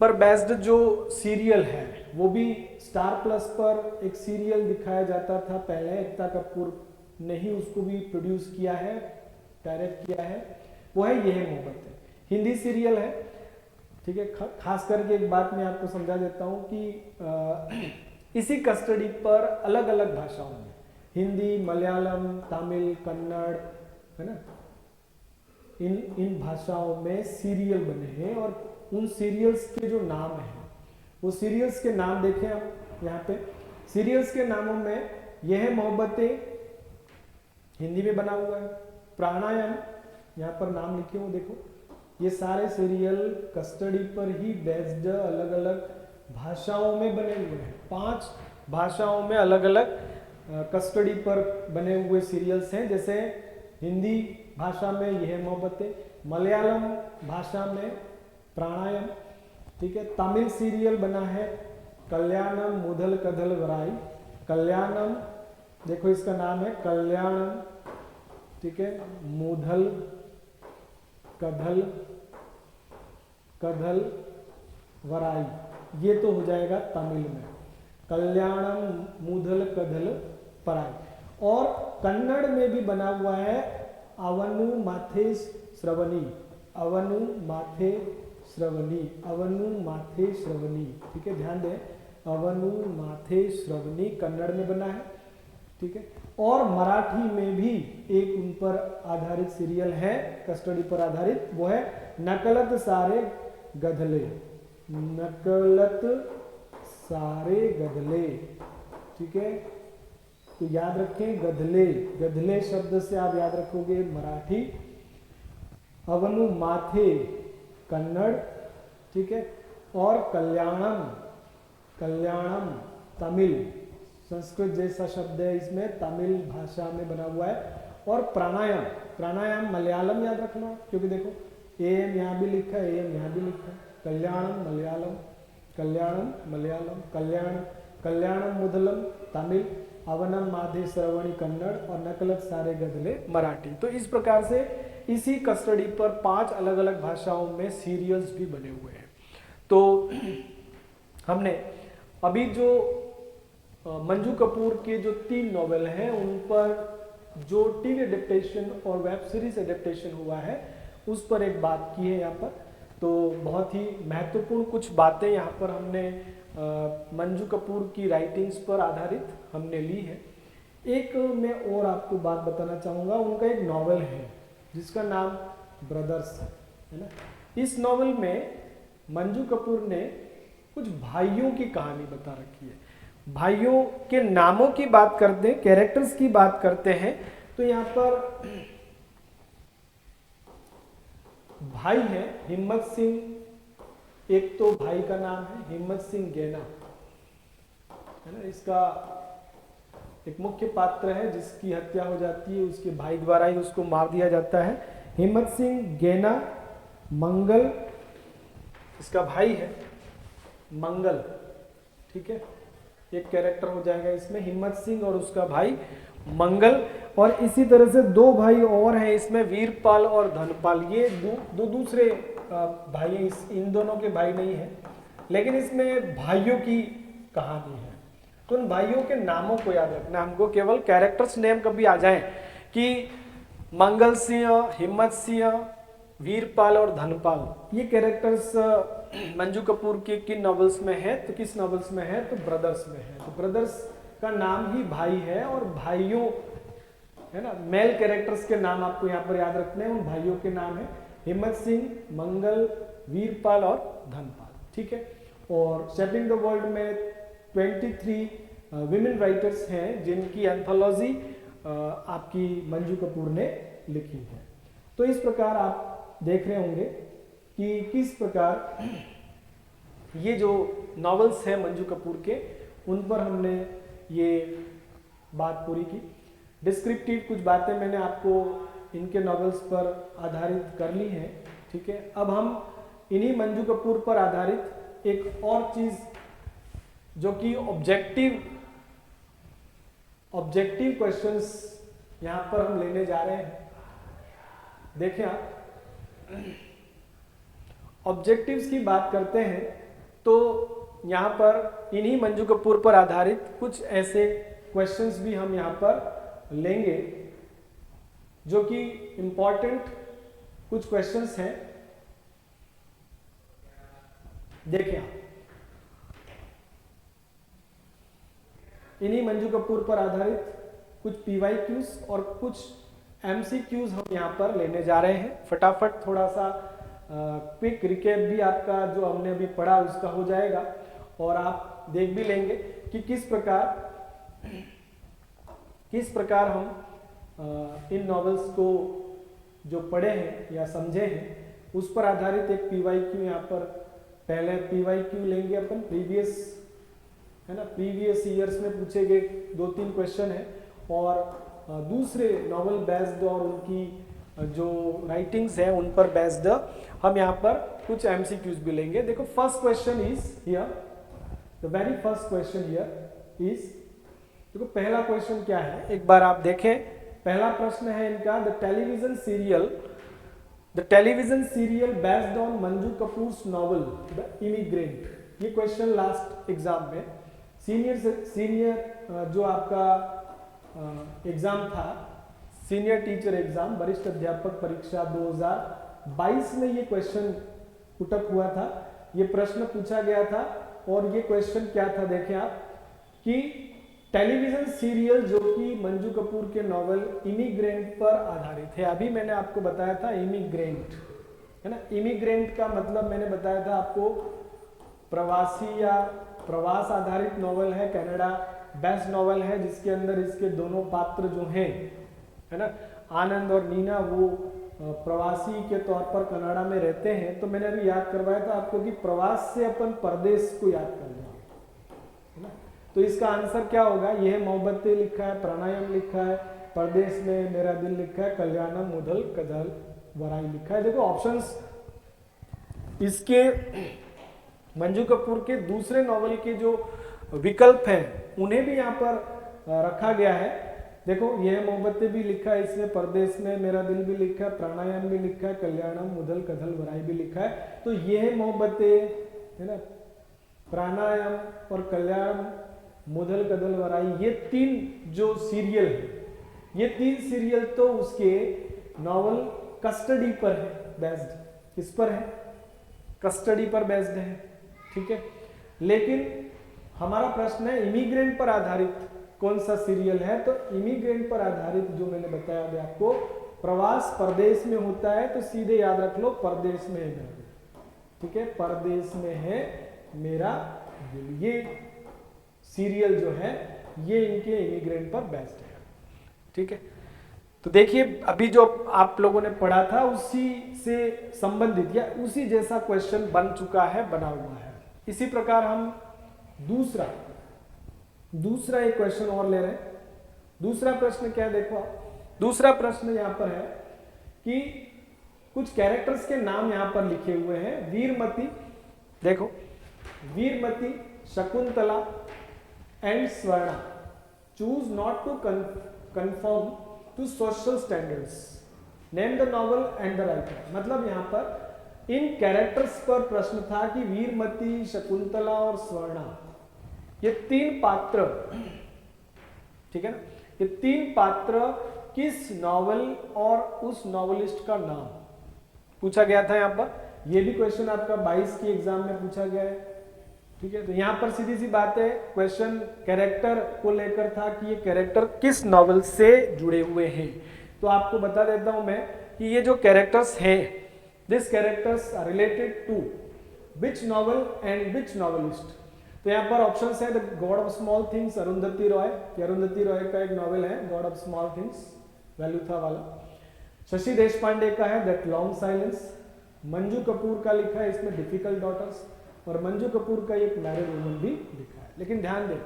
पर बेस्ड जो सीरियल है वो भी स्टार प्लस पर एक सीरियल दिखाया जाता था पहले, एकता कपूर ने ही उसको भी प्रोड्यूस किया है, डायरेक्ट किया है, वो है ये है मोहब्बतें, हिंदी सीरियल है। ठीक है, खास करके एक बात मैं आपको समझा देता हूँ कि इसी कस्टडी पर अलग अलग भाषाओं में, हिंदी, मलयालम, तमिल, कन्नड़, है ना, इन भाषाओं में सीरियल बने हैं, और उन सीरियल्स के जो नाम हैं वो सीरियल्स के नाम देखें आप यहाँ पे, सीरियल्स के नामों में यह है मोहब्बतें हिंदी में बना हुआ है, प्राणायाम यहाँ पर नाम लिखे हो देखो, ये सारे सीरियल कस्टडी पर ही बेस्ड अलग अलग भाषाओं में बने हुए हैं। 5 भाषाओं में अलग अलग कस्टडी पर बने हुए सीरियल्स हैं, जैसे हिंदी भाषा में यह मोहब्बतें, मलयालम भाषा में प्राणायाम, ठीक है, तमिल सीरियल बना है कल्याणम मुधल कधल वराई, कल्याणम देखो इसका नाम है कल्याणम, ठीक है, मुधल कधल कधल वराई, ये तो हो जाएगा तमिल में, कल्याणम मुधल कधल पराई। और कन्नड़ में भी बना हुआ है अवनु माथे श्रवणी, अवनु माथे श्रवणी, अवनु माथे श्रवणी, ठीक है, ध्यान दें, अवनु माथे श्रवणी कन्नड़ में बना है, ठीक है। और मराठी में भी एक उन पर आधारित सीरियल है, कस्टडी पर आधारित, वो है नकलत सारे गधले, नकलत सारे गधले, ठीक है, तो याद रखें गधले, गधले शब्द से आप याद रखोगे मराठी, अवनु माथे कन्नड़, ठीक है, और कल्याणम, कल्याणम तमिल, संस्कृत जैसा शब्द है इसमें, तमिल भाषा में बना हुआ है। और प्राणायाम, प्राणायाम मलयालम याद रखना, क्योंकि देखो एम यहाँ भी लिखा है, एम यहाँ भी लिखा है। कल्याणम मलयालम, कल्याणम मलयालम, कल्याणम मुदलम तमिल, अवनम माधे श्रवणी कन्नड़ और नकलत सारे गदले मराठी। तो इस प्रकार से इसी कस्टडी पर 5 अलग अलग भाषाओं में सीरियल्स भी बने हुए हैं। तो हमने अभी जो मंजू कपूर के जो 3 नॉवेल हैं उन पर जो टीवी एडेप्टेशन और वेब सीरीज एडेप्टेशन हुआ है उस पर एक बात की है यहाँ पर। तो बहुत ही महत्वपूर्ण कुछ बातें यहाँ पर हमने मंजू कपूर की राइटिंग्स पर आधारित हमने ली है। एक मैं और आपको बात बताना चाहूँगा, उनका एक नॉवेल है जिसका नाम ब्रदर्स है ना। इस नॉवेल में मंजू कपूर ने कुछ भाइयों की कहानी बता रखी है। भाइयों के नामों की बात करते हैं, कैरेक्टर्स की बात करते हैं, तो यहाँ पर भाई है हिम्मत सिंह, एक तो भाई का नाम है हिम्मत सिंह गैना है ना। इसका एक मुख्य पात्र है जिसकी हत्या हो जाती है, उसके भाई द्वारा ही उसको मार दिया जाता है। हिम्मत सिंह गैना, मंगल इसका भाई है, मंगल, ठीक है, एक कैरेक्टर हो जाएगा इसमें, हिम्मत सिंह और उसका भाई मंगल। और इसी तरह से 2 भाई और हैं इसमें, वीरपाल और धनपाल। ये दो दूसरे भाई हैं, इन दोनों के भाई नहीं हैं, लेकिन इसमें भाइयों की कहानी है। तो उन भाइयों के नामों को याद रखना हमको, केवल कैरेक्टर्स नेम कभी आ जाएं कि मंगल सिंह, हिम्मत सिंह, वीरपाल और धनपाल, ये कैरेक्टर्स मंजू कपूर के किन नॉवेल्स में है, तो किस नॉवेल्स में है, तो ब्रदर्स में है। तो ब्रदर्स का नाम ही भाई है और भाइयों है ना, मेल कैरेक्टर्स के नाम आपको यहाँ पर याद रखने हैं। उन भाइयों के नाम है हिम्मत सिंह, मंगल, वीरपाल और धनपाल, ठीक है। और शेपिंग द वर्ल्ड में 23 विमेन राइटर्स हैं जिनकी एंथोलॉजी आपकी मंजू कपूर ने लिखी है। तो इस प्रकार आप देख रहे होंगे कि किस प्रकार ये जो नॉवेल्स हैं मंजू कपूर के, उन पर हमने ये बात पूरी की। डिस्क्रिप्टिव कुछ बातें मैंने आपको इनके नॉवेल्स पर आधारित कर ली हैं, ठीक है। अब हम इन्हीं मंजू कपूर पर आधारित एक और चीज जो कि ऑब्जेक्टिव क्वेश्चंस यहां पर हम लेने जा रहे हैं। देखिए आप, ऑब्जेक्टिव्स की बात करते हैं तो यहाँ पर इन्हीं मंजू कपूर पर आधारित कुछ ऐसे क्वेश्चंस भी हम यहाँ पर लेंगे जो कि इम्पॉर्टेंट कुछ क्वेश्चंस हैं। देखिए आप, इन्हीं मंजू कपूर पर आधारित कुछ PYQs और कुछ MCQs हम यहाँ पर लेने जा रहे हैं। फटाफट थोड़ा सा क्विक रिकैप भी आपका जो हमने अभी पढ़ा उसका हो जाएगा और आप देख भी लेंगे कि किस प्रकार हम इन नॉवेल्स को जो पढ़े हैं या समझे हैं उस पर आधारित एक PYQ यहाँ पर, पहले PYQ लेंगे अपन, प्रीवियस है ना, प्रीवियस ईयर्स में पूछे गए 2-3 क्वेश्चन है, और दूसरे नॉवेल बेस्ड और उनकी जो राइटिंग्स है उन पर बेस्ड हम यहाँ पर कुछ MCQs भी लेंगे। देखो first question is here, the very first question here is, देखो पहला क्वेश्चन क्या है एक बार आप देखें। पहला प्रश्न है इनका, the television serial based on Manju Kapoor's novel the immigrant. ये क्वेश्चन लास्ट एग्जाम में सीनियर जो आपका एग्जाम था, सीनियर टीचर एग्जाम, वरिष्ठ अध्यापक परीक्षा 2022 में ये क्वेश्चन पुटअप हुआ था, ये प्रश्न पूछा गया था। और ये क्वेश्चन क्या था देखें आप, कि टेलीविजन सीरियल जो कि मंजू कपूर के नॉवेल इमिग्रेंट पर आधारित है। अभी मैंने आपको बताया था इमिग्रेंट है ना, इमिग्रेंट का मतलब मैंने बताया था आपको प्रवासी या प्रवास आधारित नॉवेल है, कनाडा बेस्ड नॉवेल है, जिसके अंदर इसके दोनों पात्र जो हैं है ना, आनंद और नीना, वो प्रवासी के तौर पर कनाडा में रहते हैं, तो मैंने अभी याद करवाया था आपको कि प्रवास से अपन परदेश को याद कर लेंगे, है ना। तो इसका आंसर क्या होगा, यह मोहब्बतें लिखा है, प्राणायाम लिखा है, परदेश में मेरा दिल लिखा है, कल्याणम मुदल कदल वराई लिखा है। देखो ऑप्शंस इसके मंजू कपूर के दूसरे नॉवल के जो विकल्प हैं उन्हें भी यहाँ पर रखा गया है। देखो यह मोहब्बतें भी लिखा है इसमें, परदेश में मेरा दिल भी लिखा है, प्राणायाम भी लिखा है, कल्याणम मुदल कदल वराई भी लिखा है। तो यह मोहब्बतें, है ना, प्राणायाम और कल्याण मुदल कदल वराई, ये तीन जो सीरियल है, ये तीन सीरियल तो उसके नॉवल कस्टडी पर है बेस्ड। किस पर है, कस्टडी पर बेस्ड है, ठीक है। लेकिन हमारा प्रश्न है इमिग्रेंट पर आधारित कौन सा सीरियल है, तो इमिग्रेंट पर आधारित जो मैंने बताया अभी आपको, प्रवास परदेश में होता है, तो सीधे याद रख लो परदेश में है मेरा दिल, ठीक है, परदेश में है मेरा दिल। ये सीरियल जो है ये इनके इमिग्रेंट पर बेस्ड है, ठीक है। तो देखिए अभी जो आप लोगों ने पढ़ा था उसी से संबंधित या उसी जैसा क्वेश्चन बन चुका है, बना हुआ है। इसी प्रकार हम दूसरा एक क्वेश्चन और ले रहे हैं। दूसरा प्रश्न क्या है, देखो आप, दूसरा प्रश्न यहां पर है कि कुछ कैरेक्टर्स के नाम यहां पर लिखे हुए हैं। वीरमती, देखो Virmati, Shakuntala and Swarna choose not to confirm to social standards, name the novel and the writer. मतलब यहां पर इन कैरेक्टर्स पर प्रश्न था कि वीरमती, शकुंतला और स्वर्णा, ये तीन पात्र, ठीक है ना, ये तीन पात्र किस नॉवल और उस नॉवलिस्ट का नाम पूछा गया था यहां पर। ये भी क्वेश्चन आपका 22 की एग्जाम में पूछा गया है, ठीक है। तो यहां पर सीधी सी बात है, क्वेश्चन कैरेक्टर को लेकर था कि ये कैरेक्टर किस नॉवल से जुड़े हुए हैं। तो आपको बता देता हूं मैं कि ये जो कैरेक्टर्स हैं, this characters are related to which novel and which novelist. तो यहाँ पर ऑप्शन है the god of small things, Arundhati Roy, Arundhati Roy का एक नॉवेल है god of small things, Velutha वाला। शशि देशपांडे का है that long silence. Manju Kapoor का लिखा है इसमें डिफिकल्ट डॉटर्स, और मंजू कपूर का एक मैरिड वुमन भी लिखा है। लेकिन ध्यान दें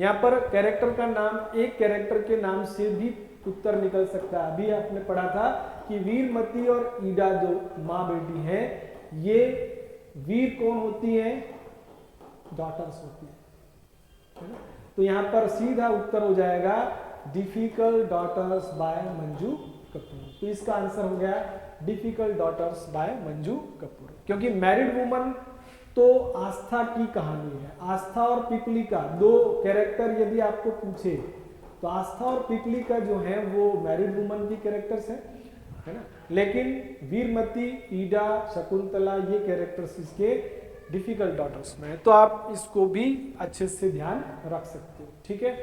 यहाँ पर कैरेक्टर का नाम, एक कैरेक्टर के नाम से भी उत्तर निकल सकता है। अभी आपने पढ़ा था कि वीरमती और ईडा जो माँ बेटी हैं, ये वीर कौन होती है, डॉटर्स होती है ना। तो यहां पर सीधा उत्तर हो जाएगा difficult daughters by Manju Kapoor. तो इसका आंसर हो गया difficult daughters by Manju Kapoor, क्योंकि मैरिड वुमन तो आस्था की कहानी है। आस्था और पिपलिका दो कैरेक्टर यदि आपको पूछे तो आस्था और पिपलिका जो है वो मैरिड वुमन की कैरेक्टर्स है ना। लेकिन वीरमती, ईडा, शकुंतला ये कैरेक्टर्स इसके डिफिकल्ट डॉटर्स में है। तो आप इसको भी अच्छे से ध्यान रख सकते हो, ठीक है।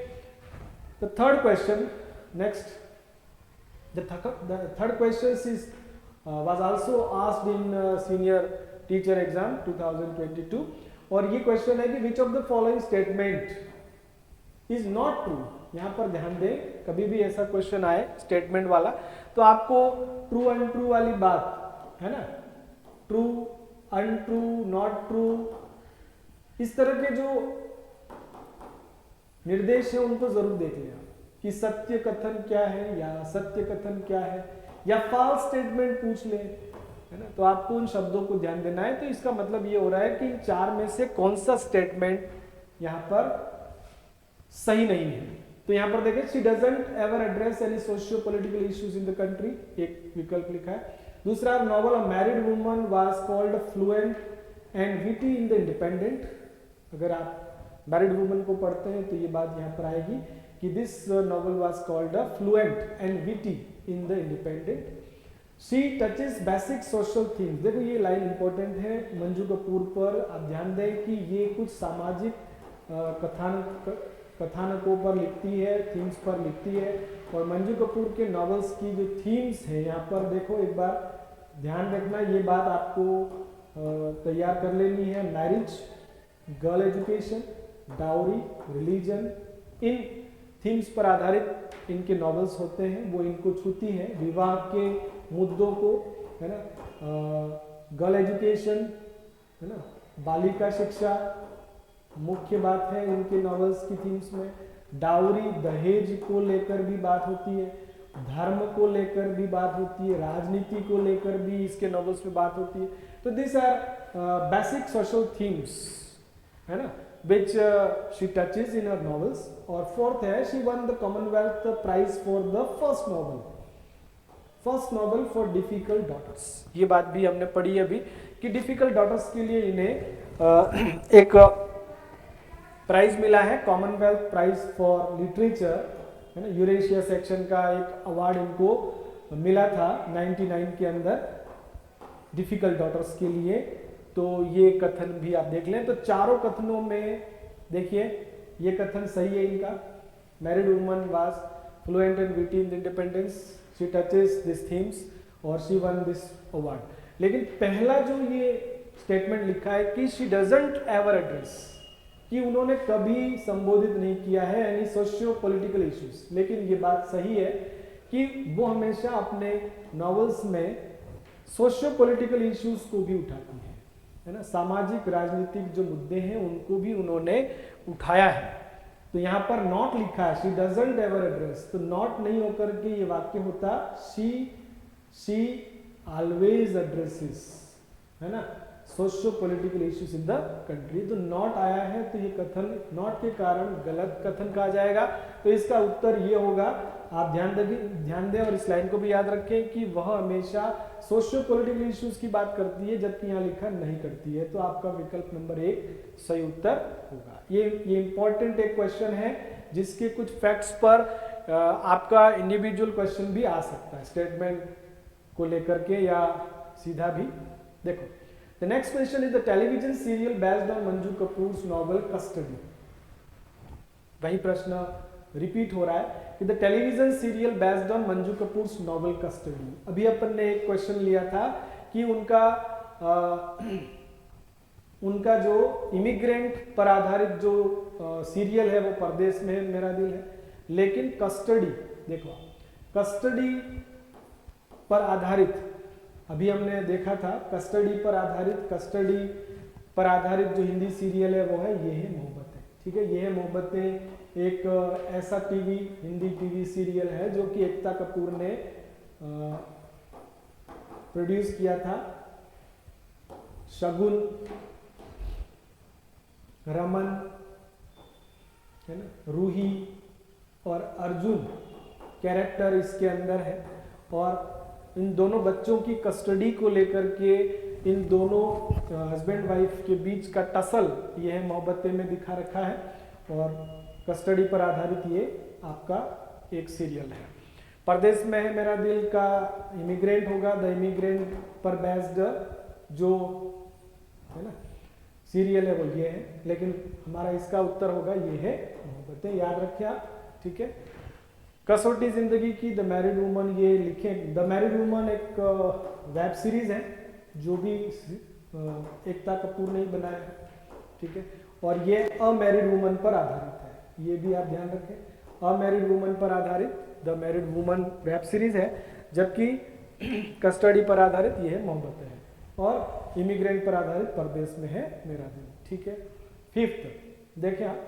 The third question next, the third question is was also asked in senior teacher exam 2022, और ये क्वेश्चन है कि विच of the following statement is not true. यहां पर ध्यान दें, कभी भी ऐसा क्वेश्चन आए स्टेटमेंट वाला तो आपको ट्रू अनट्रू वाली बात है ना, ट्रू अनट्रू, नॉट ट्रू, इस तरह के जो निर्देश है उनको जरूर देख लें कि सत्य कथन क्या है या सत्य कथन क्या है, या फॉल्स स्टेटमेंट पूछ ले, है ना। तो आपको उन शब्दों को ध्यान देना है। तो इसका मतलब ये हो रहा है कि इन चार में से कौन सा स्टेटमेंट यहां पर सही नहीं है। तो यहां पर देखें, she doesn't ever address any socio political issues in the country, एक विकल्प लिखा है। दूसरा novel a married woman was called fluent and witty in the independent. अगर आप मैरिड वुमन को पढ़ते हैं तो ये बात यहाँ पर आएगी कि this novel was called a fluent and witty in the independent. She touches basic social themes. देखो ये लाइन इंपॉर्टेंट है मंजू कपूर पर, आप ध्यान दें कि ये कुछ सामाजिक कथानकों पर लिखती है, थीम्स पर लिखती है। और मंजू कपूर के नॉवेल्स की जो थीम्स है यहाँ पर देखो, एक बार ध्यान रखना, ये बात आपको तैयार कर लेनी है। Marriage, girl education, dowry, religion, इन थीम्स पर आधारित इनके नॉवेल्स होते हैं, वो इनको छूती हैं। विवाह के मुद्दों को, है ना, गर्ल एजुकेशन, है ना, बालिका शिक्षा मुख्य बात है इनके नॉवेल्स की थीम्स में। डाउरी दहेज को लेकर भी बात होती है, धर्म को लेकर भी बात होती है, राजनीति को लेकर भी इसके नॉवेल्स में बात होती है। तो this are basic social themes, है ना, which she touches in her novels। और फोर्थ है, she won the Commonwealth Prize for the first novel for difficult daughters। ये बात भी हमने पढ़ी अभी कि डिफिकल्ट डॉटर्स के लिए इन्हें एक प्राइज मिला है, कॉमनवेल्थ प्राइज फॉर लिटरेचर, है ना, यूरेशिया सेक्शन का एक अवार्ड इनको मिला था 99 के अंदर डिफिकल्ट डॉटर्स के लिए। तो ये कथन भी आप देख लें। तो चारों कथनों में देखिए ये कथन सही है इनका। Married woman was fluent and witty in independence, she touches this themes और शी वन दिस अवार्ड। लेकिन पहला जो ये स्टेटमेंट लिखा है कि शी डजंट एवर एड्रेस, कि उन्होंने कभी संबोधित नहीं किया है यानी सोशियो पॉलिटिकल इश्यूज। लेकिन ये बात सही है कि वो हमेशा अपने नॉवेल्स में सोशियो पॉलिटिकल इश्यूज को भी उठाती है ना, सामाजिक राजनीतिक जो मुद्दे हैं उनको भी उन्होंने उठाया है। तो यहाँ पर नॉट लिखा है, शी डजंट एवर एड्रेस, तो नॉट नहीं होकर के ये वाक्य होता शी ऑलवेज एड्रेसेस, है ना, socio political issues in the country. तो नॉट आया है तो ये कथन नॉट के कारण गलत कथन कहा जाएगा। तो इसका उत्तर ये होगा, आप ध्यान दें और इस लाइन को भी याद रखें कि वह हमेशा सोशियो पॉलिटिकल इश्यूज की बात करती है जबकि यहाँ लिखा नहीं करती है। तो आपका विकल्प नंबर 1 सही उत्तर होगा। ये इंपॉर्टेंट एक क्वेश्चन है जिसके कुछ फैक्ट्स पर आपका इंडिविजुअल क्वेश्चन भी आ सकता है, स्टेटमेंट को लेकर के या सीधा भी। देखो, the next question is the television serial based on Manju Kapoor's novel custody. वही प्रश्न रिपीट हो रहा है कि the television serial based on Manju Kapoor's novel custody. अभी अपन ने एक क्वेश्चन लिया था कि उनका जो इमिग्रेंट पर आधारित जो सीरियल है वो परदेश में है मेरा दिल है, लेकिन कस्टडी, देखो कस्टडी पर आधारित, अभी हमने देखा था कस्टडी पर आधारित जो हिंदी सीरियल है वो है ये है मोहब्बतें। ठीक है, ये है मोहब्बतें एक ऐसा हिंदी टीवी सीरियल है जो कि एकता कपूर ने प्रोड्यूस किया था। शगुन, रमन, है ना, रूही और अर्जुन कैरेक्टर इसके अंदर है। और इन दोनों बच्चों की कस्टडी को लेकर के इन दोनों हस्बैंड वाइफ के बीच का टसल ये है मोहब्बतें में दिखा रखा है। और कस्टडी पर आधारित ये आपका एक सीरियल है। परदेश में है मेरा दिल का इमिग्रेंट होगा, द इमिग्रेंट पर बेस्ड जो है ना सीरियल है वो ये है, लेकिन हमारा इसका उत्तर होगा ये है मोहब्बतें, याद रखिए आप। ठीक है, कसौटी जिंदगी की द मैरिड वुमन, ये लिखे। द मैरिड वुमन एक वेब सीरीज है जो भी एकता कपूर ने ही बनाया है। ठीक है, और ये अमैरिड वुमन पर आधारित है, ये भी आप ध्यान रखें। अमैरिड वुमन पर आधारित the married woman web series है, जबकि कस्टडी पर आधारित ये है मोहब्बतें है, और इमिग्रेंट पर आधारित परदेश में है मेरा दिल। ठीक है, फिफ्थ देखिए आप,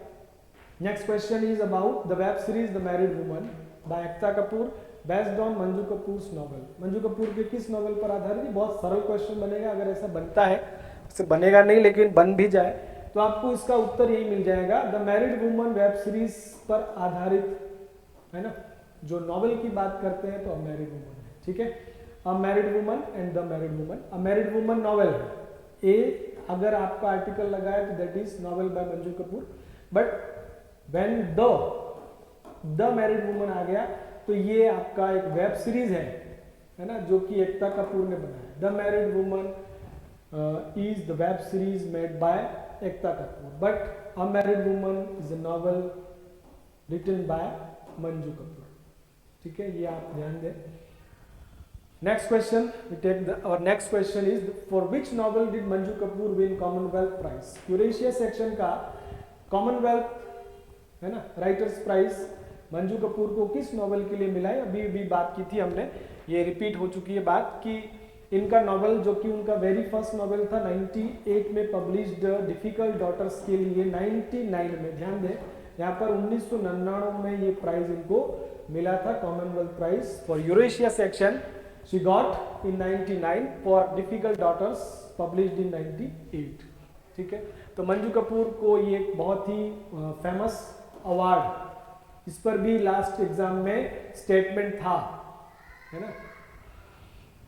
next question is about the web series the married woman bye Ekta Kapoor based on Manju Kapoor's novel. Manju Kapoor के किस नॉवल पर आधारित? बहुत सरल क्वेश्चन बनेगा अगर ऐसा बनता है, ऐसे बनेगा नहीं लेकिन बन भी जाए तो आपको इसका उत्तर यही मिल जाएगा, the married woman web series पर आधारित, है ना, जो नॉवल की बात करते हैं तो अमैरिड वुमन है। ठीक है, a married woman and the married woman. A married woman novel है, ए अगर आपका आर्टिकल लगा है तो that is novel by Manju Kapur, but when the married woman आ गया तो ये आपका एक वेब सीरीज है ना, जो कि एकता कपूर ने बनाया। The married woman is the web series made by Ekta Kapoor, but a married woman is a novel written by Manju Kapur. ठीक है, ये आप ध्यान दें। Next question we take the और next question is for which novel did Manju Kapur win Commonwealth prize. Eurasia section का Commonwealth है ना राइटर्स प्राइज मंजू कपूर को किस नॉवेल के लिए मिला है, अभी भी बात की थी हमने, ये रिपीट हो चुकी है बात कि इनका नॉवेल जो कि उनका वेरी फर्स्ट नॉवेल था 98 में पब्लिश्ड डिफिकल्ट डॉटर्स के लिए 99 में, ध्यान दें यहाँ पर 1999 में ये प्राइज इनको मिला था, commonwealth prize for Eurasia section she got in 99 for difficult daughters published in 98। ठीक है, तो मंजू कपूर को ये एक बहुत ही फेमस अवार्ड, इस पर भी लास्ट एग्जाम में स्टेटमेंट था, है ना।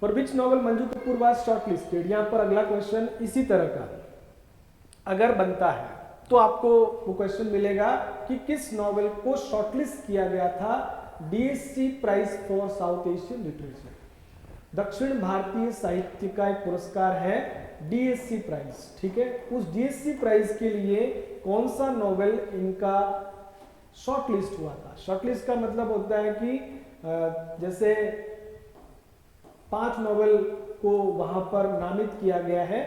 For which novel Manju Kapoor was shortlisted, यहाँ पर अगला क्वेश्चन इसी तरह का अगर बनता है तो आपको वो क्वेश्चन मिलेगा कि किस नॉवेल को शॉर्टलिस्ट किया गया था DSC prize for South Asian literature. दक्षिण भारतीय साहित्य का एक पुरस्कार है डीएससी प्राइज, ठीक है। उस डीएससी प्राइज के लिए कौन सा नॉवेल इनका शॉर्टलिस्ट हुआ था। शॉर्टलिस्ट का मतलब होता है कि जैसे 5 नॉवेल को वहां पर नामित किया गया है,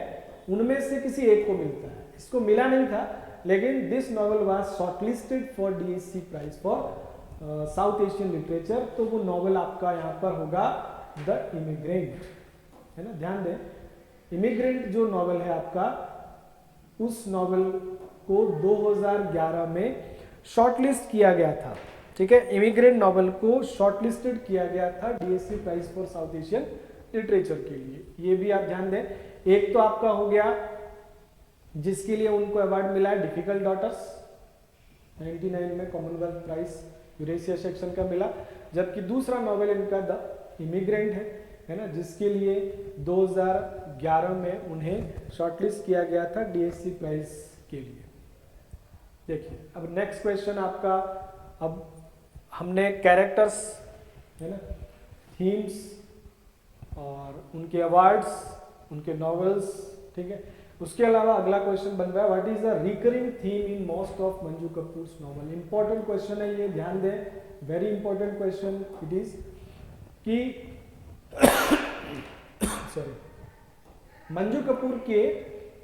उनमें से किसी एक को मिलता है, इसको मिला नहीं था, लेकिन this novel was shortlisted for DSC prize for South Asian literature. तो वो नॉवेल आपका यहाँ पर होगा द इमिग्रेंट, है ना। ध्यान दें, इमिग्रेंट जो नॉवेल है आपका, उस नॉवेल को 2011 में शॉर्टलिस्ट किया गया था, ठीक है। इमिग्रेंट नॉवेल को शॉर्टलिस्टेड किया गया था DSC prize for South Asian literature के लिए, ये भी आप ध्यान दें। एक तो आपका हो गया जिसके लिए उनको अवार्ड मिला है डिफिकल्ट डॉटर्स, 99 में कॉमनवेल्थ प्राइज यूरेशिया सेक्शन का मिला, जबकि दूसरा नॉवेल इनका द इमिग्रेंट है ना, जिसके लिए 2011 में उन्हें शॉर्टलिस्ट किया गया था डीएससी प्राइज के लिए। देखिए अब नेक्स्ट क्वेश्चन आपका, अब हमने कैरेक्टर्स, है ना, थीम्स और उनके अवार्ड्स, उनके नॉवेल्स, ठीक है। उसके अलावा अगला क्वेश्चन बन रहा है what is the recurring theme in most of Manju Kapoor's novel. Important question है ये, ध्यान दें, very important question it is कि सॉरी, मंजू कपूर के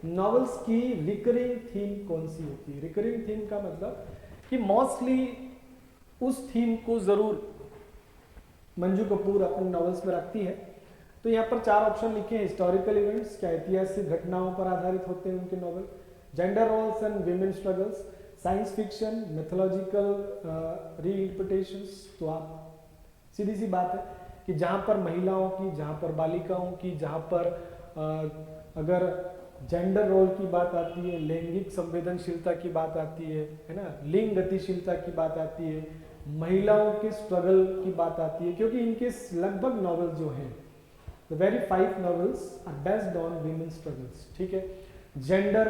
नॉवेल्स की रिकरिंग थीम कौन सी होती है। रिकरिंग थीम का मतलब कि मोस्टली उस थीम को जरूर मंजू कपूर अपने नॉवेल्स में रखती है। तो यहाँ पर 4 ऑप्शन लिखे हैं, हिस्टोरिकल इवेंट्स, क्या ऐतिहासिक घटनाओं पर आधारित होते हैं उनके novel, gender roles and women struggles, science fiction, mythological reinterpretations. तो आप सीधी सी बात है कि जहाँ पर महिलाओं की, जहाँ पर बालिकाओं की, जहाँ पर अगर जेंडर रोल की बात आती है, लैंगिक संवेदनशीलता की बात आती है ना, लिंग गतिशीलता की बात आती है, महिलाओं के स्ट्रगल की बात आती है, क्योंकि इनके लगभग नॉवल जो हैं The very 5 novels are based on women's struggles, ठीक है। जेंडर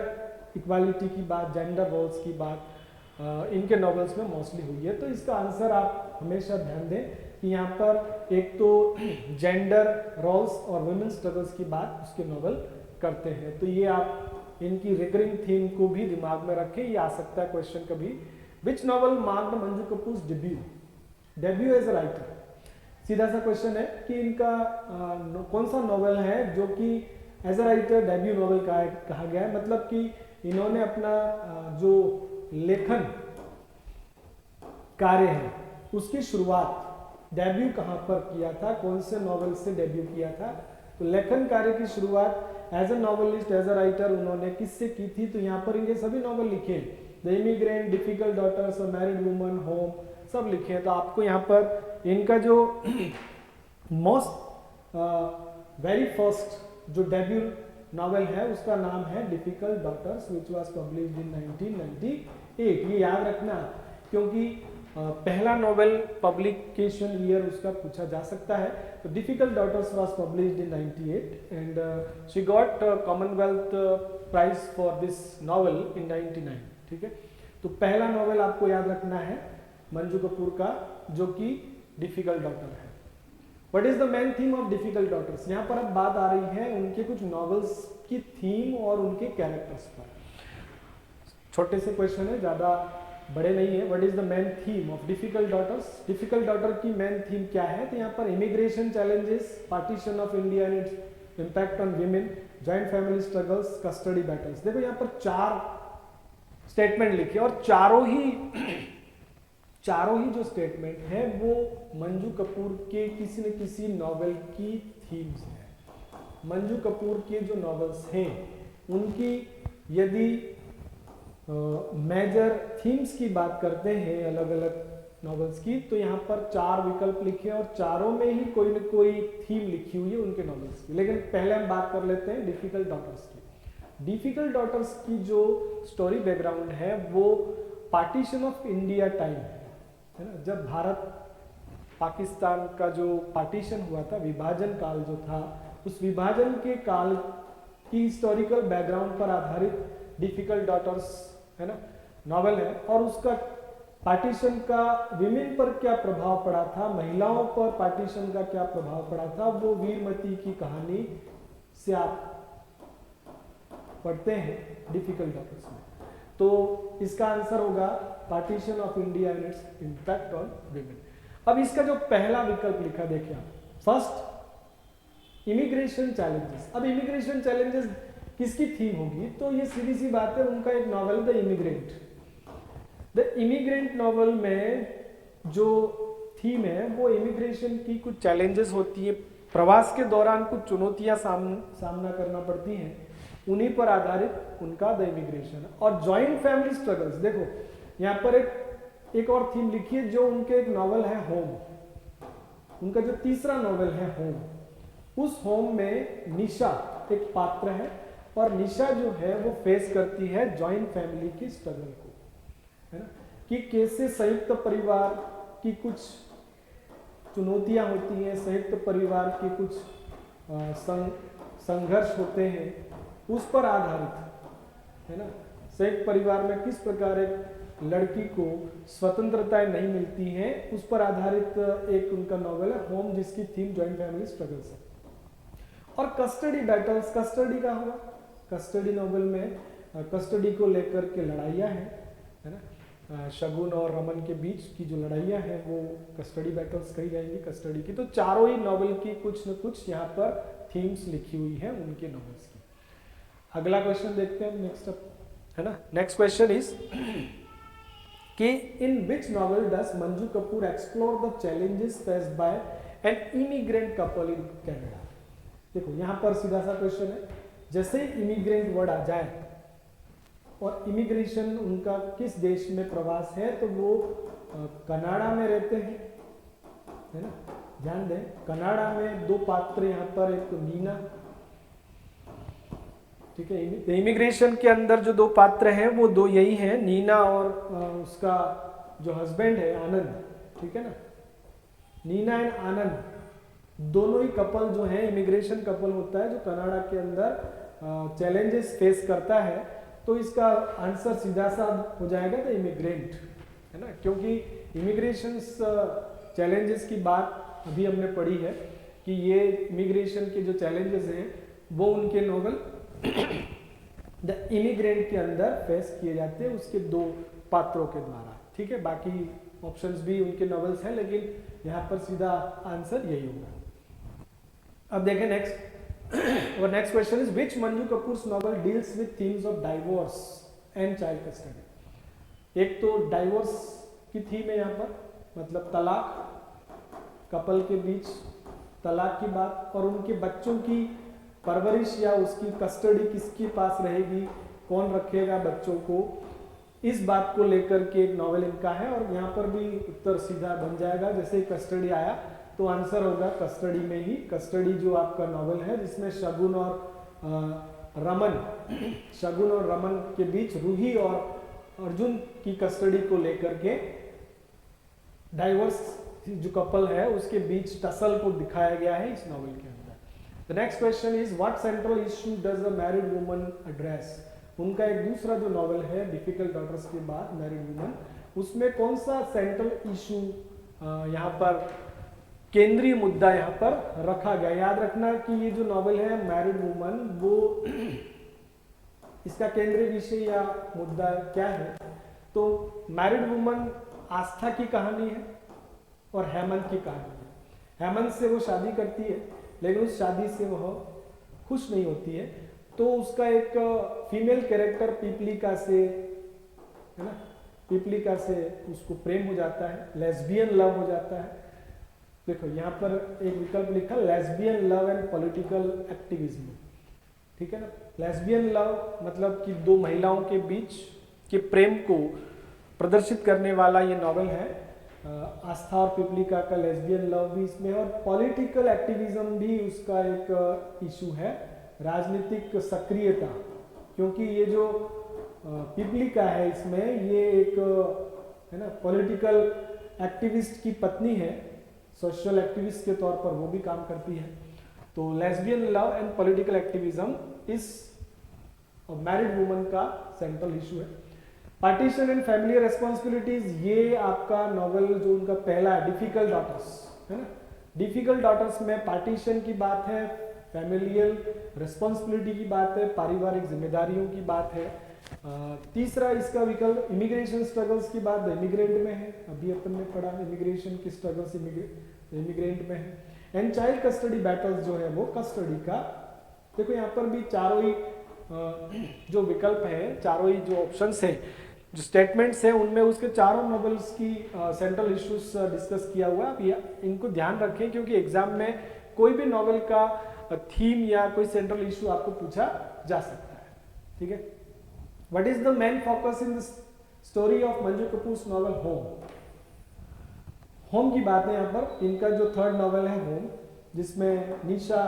इक्वालिटी की बात, जेंडर रोल्स की बात इनके नॉवेल्स में मोस्टली हुई है। तो इसका आंसर आप हमेशा ध्यान दें कि यहाँ पर एक तो जेंडर रोल्स और वुमेन्स स्ट्रगल्स की बात उसके नॉवेल करते हैं। तो ये आप इनकी रिकरिंग थीम को भी दिमाग में रखें, ये आ सकता है क्वेश्चन कभी। Which novel marked Manju Kapoor's debut as a writer. सीधा सा क्वेश्चन है कि इनका कौन सा नॉवेल है जो कि as a writer debut novel कहा गया है, मतलब कि इन्होंने अपना जो लेखन कार्य है उसकी शुरुआत डेब्यू कहाँ पर किया था, कौन से नॉवेल से डेब्यू किया था। तो लेखन कार्य की शुरुआत as a novelist, as a writer उन्होंने किससे की थी। तो यहाँ पर इनके सभी नॉवेल लिखे हैं, the immigrant, difficult daughters, married woman, home, सब लिखे हैं। तो आपको यहाँ पर इनका जो मोस्ट वेरी फर्स्ट जो डेब्यू नॉवेल है उसका नाम है difficult daughters which was published in 1998। ये याद रखना क्योंकि पहला नॉवेल पब्लिकेशन ईयर उसका पूछा जा सकता है। तो difficult daughters was published in 98 and she got Commonwealth prize for this novel in 99, ठीक है। तो पहला नॉवेल आपको याद रखना है मंजू कपूर का, जो कि डिफिकल्ट डॉटर है। What is the main theme of difficult daughters. यहाँ पर अब बात आ रही है उनके कुछ नॉवेल्स की थीम और उनके कैरेक्टर्स पर। छोटे से क्वेश्चन है, ज्यादा बड़े नहीं है। What is the main theme of difficult daughters. Difficult daughter की मेन थीम क्या है। तो यहाँ पर immigration challenges, partition of India and its impact on women, joint family struggles, custody battles. देखो यहाँ पर 4 स्टेटमेंट लिखे और चारों ही चारों ही जो स्टेटमेंट हैं वो मंजू कपूर के किसी न किसी नॉवेल की थीम्स हैं। मंजू कपूर के जो नॉवेल्स हैं उनकी यदि मेजर थीम्स की बात करते हैं अलग अलग नॉवेल्स की, तो यहाँ पर 4 विकल्प लिखे हैं और चारों में ही कोई न कोई थीम लिखी हुई है उनके नॉवेल्स की। लेकिन पहले हम बात कर लेते हैं डिफिकल्ट डॉटर्स की। डिफिकल्ट डॉटर्स की जो स्टोरी बैकग्राउंड है वो पार्टीशन ऑफ इंडिया टाइम है ना, जब भारत पाकिस्तान का जो पार्टीशन हुआ था, विभाजन काल जो था, उस विभाजन के काल की हिस्टोरिकल बैकग्राउंड पर आधारित डिफिकल्ट डॉटर्स है ना नॉवेल है। और उसका पार्टीशन का विमेन पर क्या प्रभाव पड़ा था, महिलाओं पर पार्टीशन का क्या प्रभाव पड़ा था, वो वीरमती की कहानी से आप पढ़ते हैं डिफिकल्ट डॉटर्स में। तो इसका आंसर होगा partition of India and it's impact on women. अब इसका जो पहला विकल्प लिखा देखिए आप, फर्स्ट इमिग्रेशन चैलेंजेस। अब इमिग्रेशन चैलेंजेस किसकी थीम होगी, तो ये सीधी सी बात है, उनका एक novel the immigrant. The immigrant novel में जो थीम है वो इमिग्रेशन की कुछ चैलेंजेस होती है, प्रवास के दौरान कुछ चुनौतियां सामना करना पड़ती हैं, उन्हीं पर आधारित उनका द इमिग्रेशन। और जॉइंट फैमिली स्ट्रगल्स, देखो यहाँ पर एक और थीम लिखी है जो उनके एक नॉवेल है होम, उनका जो तीसरा नॉवेल है होम, उस होम में निशा एक पात्र है और निशा जो है वो फेस करती है जॉइंट फैमिली की स्ट्रगल को, है ना, कि कैसे संयुक्त परिवार की कुछ चुनौतियां होती हैं, संयुक्त परिवार के कुछ संघर्ष होते हैं, उस पर आधारित है ना। संयुक्त परिवार में किस प्रकार एक लड़की को स्वतंत्रताएं नहीं मिलती हैं, उस पर आधारित एक उनका नॉवेल है होम, जिसकी थीम जॉइंट फैमिली स्ट्रगल्स है। और कस्टडी बैटल्स, कस्टडी का हुआ, कस्टडी नॉवेल में कस्टडी को लेकर के लड़ाइयाँ हैं, है ना, शगुन और रमन के बीच की जो लड़ाइयाँ हैं वो कस्टडी बैटल्स कही जाएंगी कस्टडी की। तो चारों ही नॉवेल की कुछ न कुछ यहाँ पर थीम्स लिखी हुई है उनके नॉवेल्स की। अगला क्वेश्चन देखते हैं नेक्स्ट अप, है ना। नेक्स्ट क्वेश्चन इज कि in which novel does Manju Kapur explore the challenges faced by an immigrant couple in Canada. देखो यहाँ पर सीधा सा क्वेश्चन है, जैसे ही इमिग्रेंट वर्ड आ जाए और इमिग्रेशन उनका किस देश में प्रवास है, तो वो कनाडा में रहते हैं, है ना। ध्यान दें, कनाडा में 2 पात्र यहाँ पर, एक तो नीना, ठीक है, इमिग्रेशन के अंदर जो 2 पात्र हैं वो 2 यही हैं, नीना और उसका जो हस्बैंड है आनंद, ठीक है ना। नीना एंड आनंद दोनों ही कपल जो है इमिग्रेशन कपल होता है जो कनाडा के अंदर चैलेंजेस फेस करता है। तो इसका आंसर सीधा सा हो जाएगा द इमिग्रेंट, है ना, क्योंकि इमिग्रेशन चैलेंजेस की बात अभी हमने पढ़ी है कि ये इमिग्रेशन के जो चैलेंजेस हैं वो उनके नॉवल द इमिग्रेंट के अंदर फेस किए जाते हैं उसके 2 पात्रों के द्वारा, ठीक है। बाकी ऑप्शंस भी उनके नॉवेल्स हैं, लेकिन यहाँ पर सीधा आंसर यही होगा। अब देखें नेक्स्ट, और next question is which Manju Kapoors novel deals with themes of divorce and child custody. एक तो डाइवोर्स की थीम है यहाँ पर, मतलब तलाक, कपल के बीच तलाक की बात, और उनके बच्चों की परवरिश या उसकी कस्टडी किसके पास रहेगी, कौन रखेगा बच्चों को, इस बात को लेकर के एक नॉवेल इनका है। और यहाँ पर भी उत्तर सीधा बन जाएगा, जैसे ही कस्टडी आया तो आंसर होगा कस्टडी में ही। कस्टडी जो आपका नॉवेल है जिसमें शगुन और रमन के बीच रूही और अर्जुन की कस्टडी को लेकर के डाइवर्स जो कपल है उसके बीच टसल को दिखाया गया है इस नॉवेल के अंदर। The next question is what central issue does a married woman address. उनका एक दूसरा जो नॉवेल है डिफिकल्ट डॉटर्स के बाद मैरिड वुमन, उसमें कौन सा सेंट्रल इशू यहाँ पर केंद्रीय मुद्दा यहाँ पर रखा गया। याद रखना कि ये जो नॉवेल है मैरिड वुमन, वो इसका केंद्रीय विषय या मुद्दा क्या है, तो मैरिड वुमन आस्था की कहानी है और हेमंत की कहानी है। हेमंत से वो शादी करती है लेकिन उस शादी से वह खुश नहीं होती है, तो उसका एक फीमेल कैरेक्टर पीपलिका से, है ना, पिपलिका से उसको प्रेम हो जाता है, लेस्बियन लव हो जाता है। देखो यहाँ पर एक विकल्प लिखा lesbian love and political activism, ठीक है ना। लेस्बियन लव मतलब कि दो महिलाओं के बीच के प्रेम को प्रदर्शित करने वाला ये नॉवल है। आस्था और पिपलिका का लेस्बियन लव भी इसमें, और पॉलिटिकल एक्टिविज्म भी उसका एक इशू है, राजनीतिक सक्रियता, क्योंकि ये जो पिपलिका है इसमें ये एक है ना पॉलिटिकल एक्टिविस्ट की पत्नी है, सोशल एक्टिविस्ट के तौर पर वो भी काम करती है। तो lesbian love and political activism इस मैरिड वुमन का सेंट्रल इशू है। पार्टीशन एंड फैमिली रेस्पॉन्सिबिलिटीज, ये आपका नॉवल जो उनका पहला है, डिफिकल्ट डॉटर्स, है ना। डिफिकल्ट डॉटर्स में पार्टीशन की बात है, फैमिलियल रेस्पॉन्सिबिलिटी की बात है, पारिवारिक जिम्मेदारियों की बात है। तीसरा इसका विकल्प इमिग्रेशन स्ट्रगल्स की बात इमिग्रेंट में है, अभी अपन ने पढ़ा इमिग्रेशन की स्ट्रगल्स इमिग्रेंट में है। एंड चाइल्ड कस्टडी बैटल्स जो है वो कस्टडी का। देखो यहाँ पर भी चारों ही जो विकल्प है, चारों ही जो ऑप्शंस है, जो स्टेटमेंट्स है, उनमें उसके चारों नॉवेल्स की सेंट्रल इश्यूज डिस्कस किया हुआ है। आप इनको ध्यान रखें क्योंकि एग्जाम में कोई भी नॉवेल का थीम या कोई सेंट्रल इशू आपको पूछा जा सकता है, ठीक है। What is the main focus in the story of Manju Kapoor's novel home. Home की बात है यहाँ पर, इनका जो थर्ड नॉवल है होम, जिसमें निशा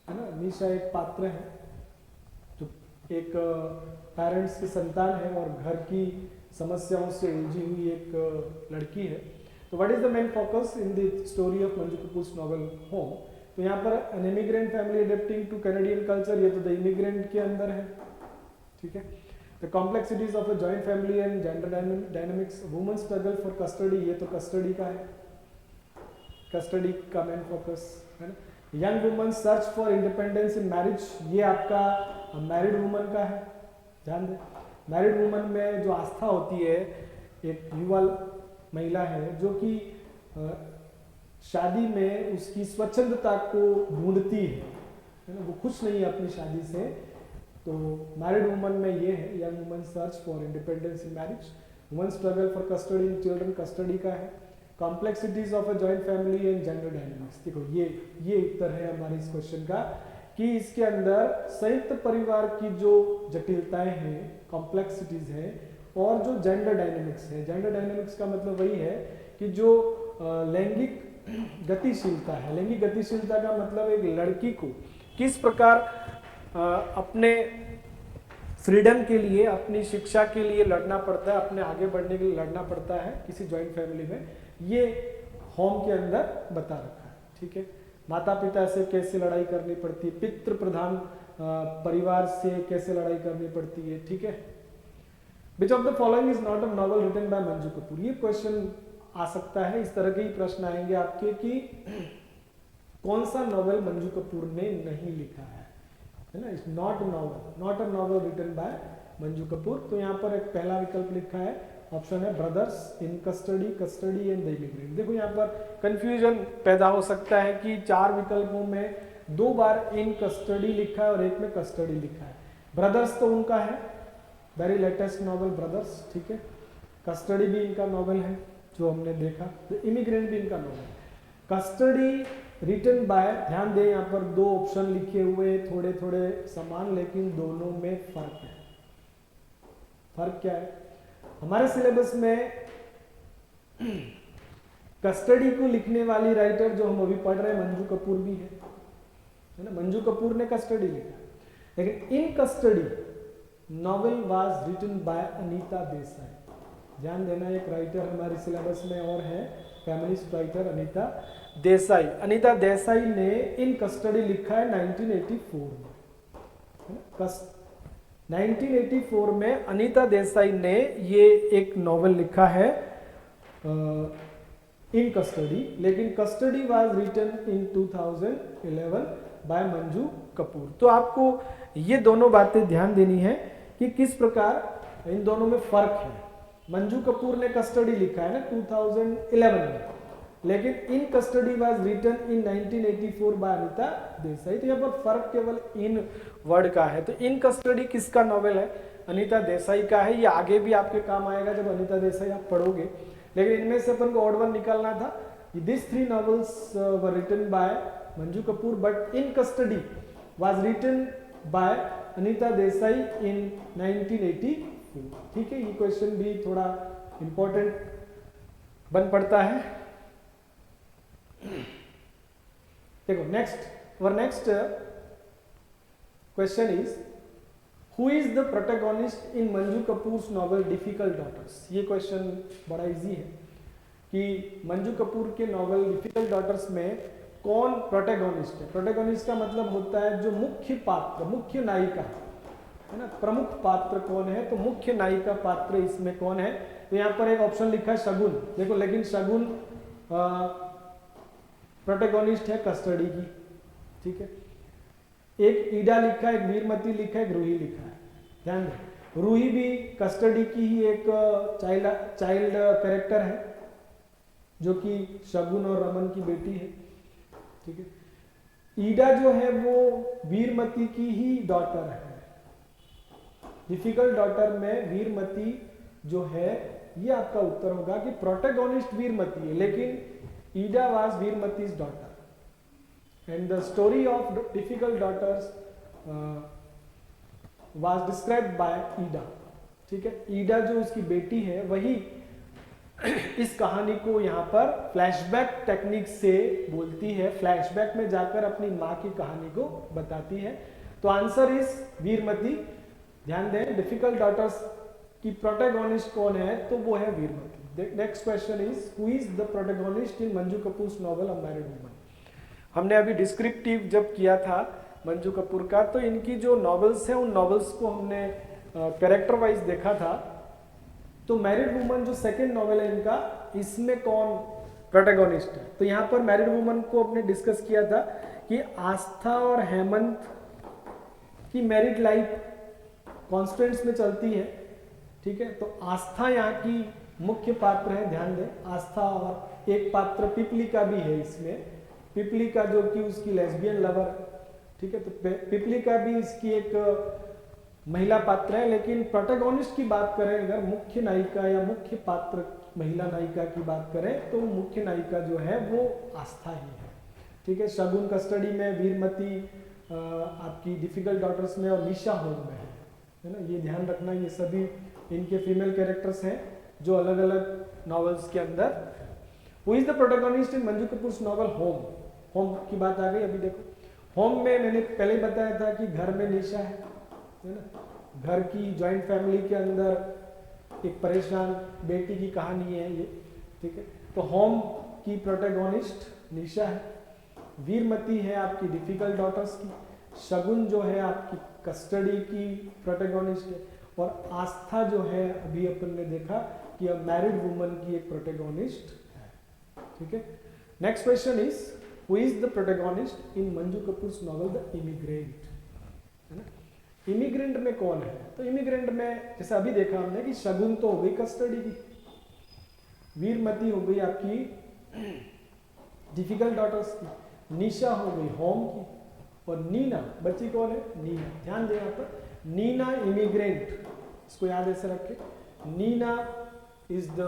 है ना, निशा एक पात्र है जो एक पेरेंट्स की संतान है और घर की समस्याओं से उलझी हुई एक लड़की है। तो what is the main focus in the story of Manju Kapoor's novel home. तो यहाँ पर N immigrant family adapting two Canadian culture, ये तो द इमिग्रेंट के अंदर है, ठीक है। The complexities of a joint family and gender dynamics, women struggle for custody, ये तो कस्टडी का है, कस्टडी का मेन फोकस है ना। Young woman search for independence in marriage, ये आपका मैरिड वुमन का है, ध्यान दें। मैरिड वुमन में जो आस्था होती है, एक युवा महिला है जो कि शादी में उसकी स्वच्छंदता को ढूंढती है ना, वो खुश नहीं है अपनी शादी से। तो मैरिड वुमन में ये है, young woman search for independence in marriage, woman struggle for custody in children, custody का है। Complexities of a joint family and gender dynamics, देखो ये उत्तर है हमारे इस क्वेश्चन का, कि इसके अंदर संयुक्त परिवार की जो जटिलताएं हैं, कॉम्प्लेक्सिटीज हैं, और जो जेंडर डायनेमिक्स है। जेंडर डायनेमिक्स का मतलब वही है कि जो लैंगिक गतिशीलता है, लैंगिक गतिशीलता का मतलब एक लड़की को किस प्रकार अपने फ्रीडम के लिए, अपनी शिक्षा के लिए लड़ना पड़ता है, अपने आगे बढ़ने के लिए लड़ना पड़ता है किसी जॉइंट फैमिली में, ये होम के अंदर बता रखा है, ठीक है। माता पिता से कैसे लड़ाई करनी पड़ती है, पितृ प्रधान परिवार से कैसे लड़ाई करनी पड़ती है, ठीक है। Which of the following is not a novel written by Manju Kapoor, ये क्वेश्चन आ सकता है, इस तरह के ही प्रश्न आएंगे आपके कि कौन सा नॉवल मंजू कपूर ने नहीं लिखा है ना। It's not a novel written by Manju Kapoor. तो यहाँ पर एक पहला विकल्प लिखा है, ऑप्शन है brothers in custody, custody and the immigrant. देखो यहाँ पर कंफ्यूजन पैदा हो सकता है कि चार विकल्पों में 2 बार इन कस्टडी लिखा है और एक में कस्टडी लिखा है। ब्रदर्स तो उनका है, वेरी लेटेस्ट नॉवल ब्रदर्स, ठीक है। कस्टडी भी इनका नॉवल है जो हमने देखा, तो इमिग्रेंट भी इनका नॉवल है। कस्टडी रिटन बाय, ध्यान दें यहाँ पर 2 ऑप्शन लिखे हुए, थोड़े थोड़े समान, लेकिन दोनों में फर्क है। फर्क क्या है, हमारे सिलेबस में कस्टडी को लिखने वाली राइटर जो हम अभी पढ़ रहे हैं मंजू कपूर भी है ना, मंजू कपूर ने कस्टडी लिखा, लेकिन in custody novel was written by Anita Desai. ध्यान देना, एक राइटर हमारे सिलेबस में और है, फेमिनिस्ट राइटर अनीता देसाई। अनीता देसाई ने इन कस्टडी लिखा है 1984 में। 1984 में अनीता देसाई ने ये एक नॉवेल लिखा है इन कस्टडी, लेकिन custody was written in 2011 by Manju Kapoor. तो आपको ये दोनों बातें ध्यान देनी है कि किस प्रकार इन दोनों में फर्क है। मंजू कपूर ने कस्टडी लिखा है ना 2011 में, लेकिन in custody was written in 1984 by Anita Desai. तो यहाँ पर फर्क केवल इन वर्ड का है। तो इन कस्टडी किसका नॉवेल है, अनीता देसाई का है, ये आगे भी आपके काम आएगा जब अनीता देसाई आप पढ़ोगे, लेकिन इनमें से अपन को ऑड वन निकालना था। This 3 novels were written by Manju Kapur but in custody was written by Anita Desai in 1984। ठीक है, ये क्वेश्चन भी थोड़ा इंपॉर्टेंट बन पड़ता है। देखो next question is who is the protagonist in Manju Kapoor's novel difficult daughters. ये क्वेश्चन बड़ा इजी है कि मंजू कपूर के नॉवल डिफिकल्ट डॉटर्स में कौन प्रोटैगनिस्ट है। प्रोटैगनिस्ट का मतलब होता है जो मुख्य पात्र, मुख्य नायिका है ना, प्रमुख पात्र कौन है, तो मुख्य नायिका पात्र इसमें कौन है। तो यहाँ पर एक ऑप्शन लिखा है शगुन, देखो लेकिन शगुन प्रोटैगनिस्ट है कस्टडी की। ठीक है, एक ईडा लिखा है, एक वीरमती लिखा है, एक रूही लिखा है। ध्यान दें, रूही भी कस्टडी की ही एक चाइल्ड कैरेक्टर है जो कि शगुन और रमन की बेटी है। ठीक है, ईडा जो है वो वीरमती की ही डॉटर है। डिफिकल्ट डॉटर में वीरमती जो है, ये आपका उत्तर होगा कि प्रोटैगनिस्ट वीरमती है, लेकिन Ida was Virmati's daughter and the story of difficult daughters was described by Ida. ठीक है, ईडा जो उसकी बेटी है वही इस कहानी को यहाँ पर फ्लैशबैक टेक्निक से बोलती है, फ्लैशबैक में जाकर अपनी माँ की कहानी को बताती है। तो आंसर इज वीरमती। ध्यान दें, डिफिकल्ट डॉटर्स की प्रोटैगनिस्ट कौन है, तो वो है Veermati. Next question is who is the protagonist in Manju Kapoor's novel a married woman. हमने अभी डिस्क्रिप्टिव जब किया था मंजू कपूर का, तो इनकी जो नॉवेल्स हैं उन नॉवेल्स को हमने कैरेक्टर वाइज देखा था। तो मैरिड वुमन जो सेकंड नॉवेल है इनका, इसमें कौन प्रोटैगनिस्ट है। तो यहाँ पर मैरिड वुमन को अपने डिस्कस किया था कि आस्था और हेमंत की मैरिड लाइफ कॉन्स्टेंट्स में चलती है। ठीक है, तो आस्था यहाँ की मुख्य पात्र है। ध्यान दें, आस्था और एक पात्र पिपलिका भी है इसमें, पिपलिका जो कि उसकी लेस्बियन लवर है। ठीक है, तो पिपलिका भी इसकी एक महिला पात्र है, लेकिन प्रोटैगनिस्ट की बात करें, अगर मुख्य नायिका या मुख्य पात्र महिला नायिका की बात करें, तो मुख्य नायिका जो है वो आस्था ही है। ठीक है, शगुन कस्टडी में, वीरमती आपकी डिफिकल्ट डॉटर्स में और निशा होम में है ना। ये ध्यान रखना, ये सभी इनके फीमेल कैरेक्टर्स हैं जो अलग अलग नॉवेल्स के अंदर। Who is the protagonist in Manju Kapoor's novel home. Home की बात आ गई। अभी देखो, होम में मैंने पहले ही बताया था कि घर में निशा है ना, घर की जॉइंट फैमिली के अंदर एक परेशान बेटी की कहानी है ये। ठीक है, तो होम की प्रोटैगनिस्ट निशा है, वीरमती है आपकी डिफिकल्ट डॉटर्स की, शगुन जो है आपकी कस्टडी की प्रोटैगनिस्ट है, और आस्था जो है अभी अपन ने देखा कि अब मैरिड वुमन की एक प्रोटैगनिस्ट है। ठीक है, next question is who is the protagonist in Manju Kapoor's novel the immigrant, है ना। इमिग्रेंट में कौन है, तो इमिग्रेंट में जैसे अभी देखा हमने कि शगुन तो हो गई कस्टडी की, वीरमती हो गई आपकी डिफिकल्ट डॉटर्स की, निशा हो गई होम की, और नीना बच्ची कौन है, नीना। ध्यान दें यहाँ पर, नीना इमिग्रेंट, इसको याद ऐसे रखें, Neena is the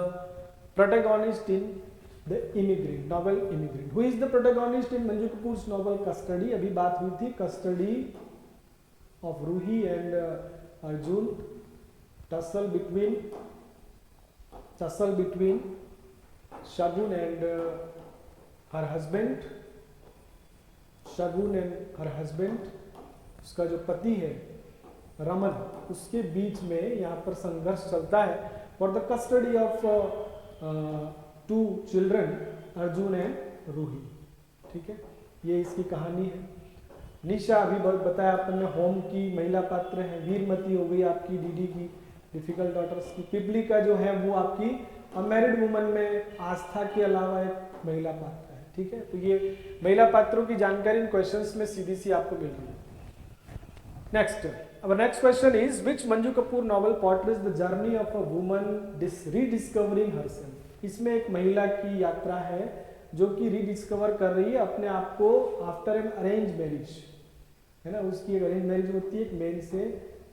protagonist in the immigrant novel immigrant. Who is the protagonist in Manju Kapoor's novel custody. अभी बात हुई थी custody of Ruhi and Arjun, tussle between Shagun and her husband, Shagun and her husband, उसका जो पति है रमन, उसके बीच में यहाँ पर संघर्ष चलता है for the custody of 2 children, Arjun and Ruhi. ठीक है, ये इसकी कहानी है। निशा अभी बताया अपन ने, होम की महिला पात्र है, वीरमती हो गई आपकी डीडी की डिफिकल्ट डॉटर्स की, पिपलिका जो है वो आपकी अनमैरिड वुमन में आस्था के अलावा एक महिला पात्र है। ठीक है, तो ये महिला पात्रों की जानकारी इन क्वेश्चंस में सीधी सी आपको मिल रही है। Next, our next question is which Manju Kapoor novel portrays the journey of a woman rediscovering herself. इसमें एक महिला की यात्रा है जो कि रीडिस्कवर कर रही है अपने आप को आफ्टर एन अरेंज मैरिज, है ना। उसकी एक अरेंज मैरिज होती है एक मैन से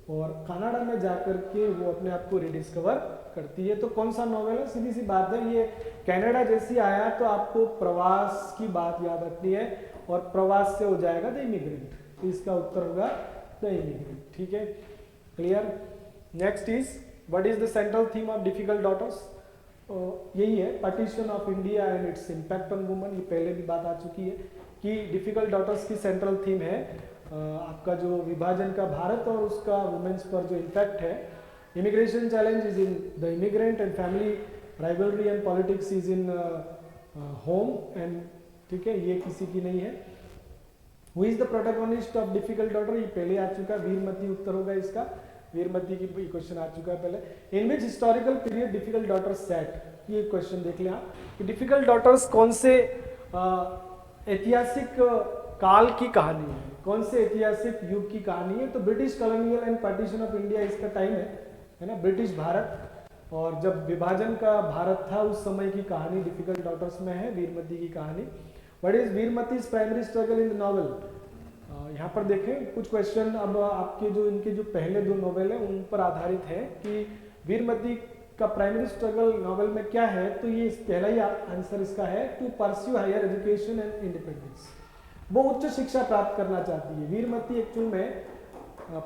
और कनाडा में जाकर के वो अपने आप को रिडिस्कवर करती है। तो कौन सा नॉवेल है? सीधी सी बात है, ये कनाडा जैसी आया तो आपको प्रवास की बात याद रखनी है और प्रवास से हो जाएगा द इमिग्रेंट, तो इसका उत्तर होगा द इमिग्रेंट। ठीक है, clear. Next is what is the central theme of difficult daughters? यही है, partition of India and its impact on woman. ये पहले भी बात आ चुकी है कि डिफिकल्ट डॉटर्स की सेंट्रल थीम है आपका जो विभाजन का भारत और उसका वुमेन्स पर जो इम्पैक्ट है। Immigration challenge is in the immigrant and family rivalry and politics is in home and, ठीक है, ये किसी की नहीं है। Who is the protagonist of difficult daughter? ये पहले आ चुका है, वीरमती उत्तर होगा इसका। वीरमती की क्वेश्चन आ चुका है पहले। In which historical period difficult daughters set? ये क्वेश्चन देख लें आप कि डिफिकल्ट डॉटर्स कौन से ऐतिहासिक काल की कहानी है, कौन से ऐतिहासिक युग की कहानी है? तो British colonial and partition of India इसका टाइम है ना, ब्रिटिश भारत और जब विभाजन का भारत था उस समय की कहानी डिफिकल्ट डॉटर्स में है, वीरमती की कहानी। What is Virmati's primary struggle in the novel? यहाँ पर देखें कुछ क्वेश्चन अब आपके जो इनके जो पहले दो नॉवेल है उन पर आधारित है कि वीरमती का प्राइमरी स्ट्रगल नॉवेल में क्या है। तो ये पहला ही आंसर इसका है, to pursue higher education and independence. वो उच्च शिक्षा प्राप्त करना चाहती है। वीरमती एक्चुअल में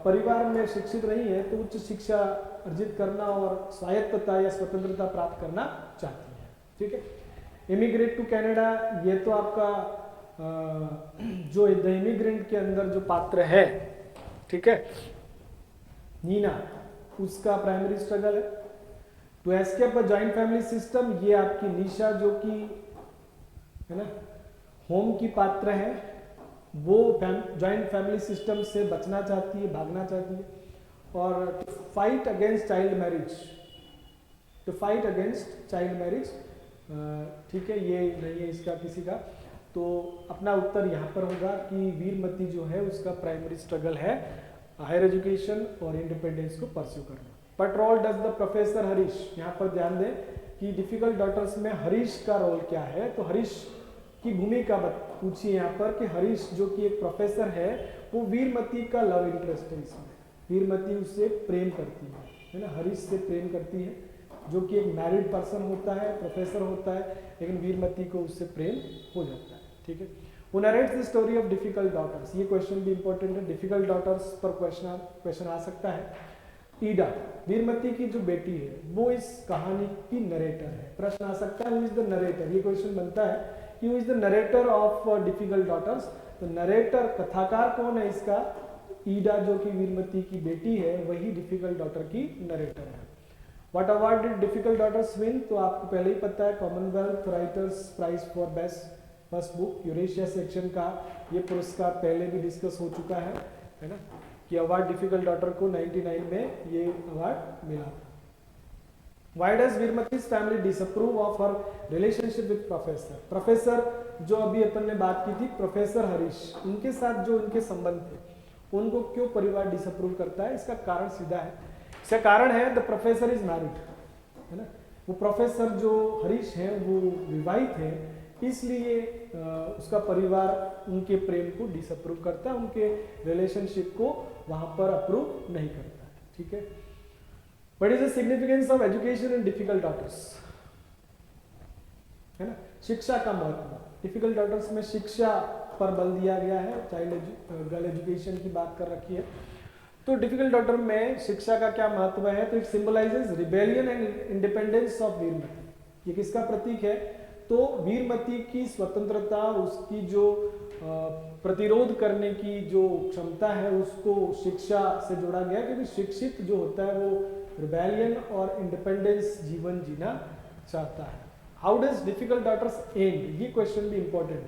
परिवार में शिक्षित रही है तो उच्च शिक्षा अर्जित करना और स्वायत्तता या स्वतंत्रता प्राप्त करना चाहती है। ठीक है, इमिग्रेट टू कनाडा, ये तो आपका जो द इमिग्रेंट के अंदर जो पात्र है, ठीक है, नीना, उसका प्राइमरी स्ट्रगल है। To escape a joint family system, ये आपकी निशा जो कि है ना होम की पात्र है, वो जॉइंट फैमिली सिस्टम से बचना चाहती है, भागना चाहती है। और to fight against child marriage, to fight against child marriage, ठीक है, ये नहीं है इसका किसी का। तो अपना उत्तर यहाँ पर होगा कि वीरमती जो है उसका प्राइमरी स्ट्रगल है हायर एजुकेशन और इंडिपेंडेंस को परस्यू करना। But role does the professor Harish, यहाँ पर ध्यान दें कि डिफिकल्ट डॉटर्स में हरीश का रोल क्या है। तो हरीश की भूमिका पूछिए यहाँ पर कि हरीश जो कि एक प्रोफेसर है वो वीरमती का लव इंटरेस्ट है इसमें, वीरमती उससे प्रेम करती है ना, हरीश से प्रेम करती है जो कि एक मैरिड पर्सन होता है, प्रोफेसर होता है, लेकिन वीरमती को उससे प्रेम हो जाता है। ठीक है, वो narrates the story of difficult daughters, ये क्वेश्चन भी इंपॉर्टेंट है, डिफिकल्ट डॉटर्स पर क्वेश्चन आ सकता है। ईडा, वीरमती की जो बेटी है वो इस कहानी की नरेटर है, प्रश्न आ सकता है हु इज द नरेटर, ये क्वेश्चन बनता है कि who is the narrator of difficult daughters. तो नरेटर कथाकार कौन है इसका? ईडा जो कि वीरमती की बेटी है वही डिफिकल्ट डॉटर की नरेटर है। What award did difficult daughters win? तो आपको पहले ही पता है, Commonwealth Writers Prize for best first book, Eurasia section का ये पुरस्कार पहले भी डिस्कस हो चुका है ना, कि अवार्ड डिफिकल्ट डॉटर को 99 में ये अवार्ड मिला था। Why does वीरमती's family disapprove of her relationship with professor? Professor जो अभी अपन ने बात की थी, प्रोफेसर हरीश, उनके साथ जो उनके संबंध थे उनको क्यों परिवार डिसअप्रूव करता है? इसका कारण सीधा है, इसका कारण है द प्रोफेसर इज मैरिड, है ना, वो प्रोफेसर जो हरीश है वो विवाहित है, इसलिए उसका परिवार उनके प्रेम को डिसअप्रूव करता है, उनके रिलेशनशिप को वहां पर अप्रूव नहीं करता है। ठीक है, what is the significance of education in difficult daughters? है ना, शिक्षा का महत्व, डिफिकल्ट डॉटर्स में शिक्षा पर बल दिया गया है, चाइल्ड गर्ल एजुकेशन की बात कर रखी है। तो डिफिकल्ट डॉटर में शिक्षा का क्या महत्व है? तो it symbolizes rebellion and independence of Veermati, ये किसका प्रतीक है? तो वीरमती की स्वतंत्रता, उसकी जो प्रतिरोध करने की जो क्षमता है उसको शिक्षा से जोड़ा गया, क्योंकि शिक्षित जो होता है वो रिबेलियन और इंडिपेंडेंस जीवन जीना चाहता है। How does difficult daughters end? ये क्वेश्चन भी इंपॉर्टेंट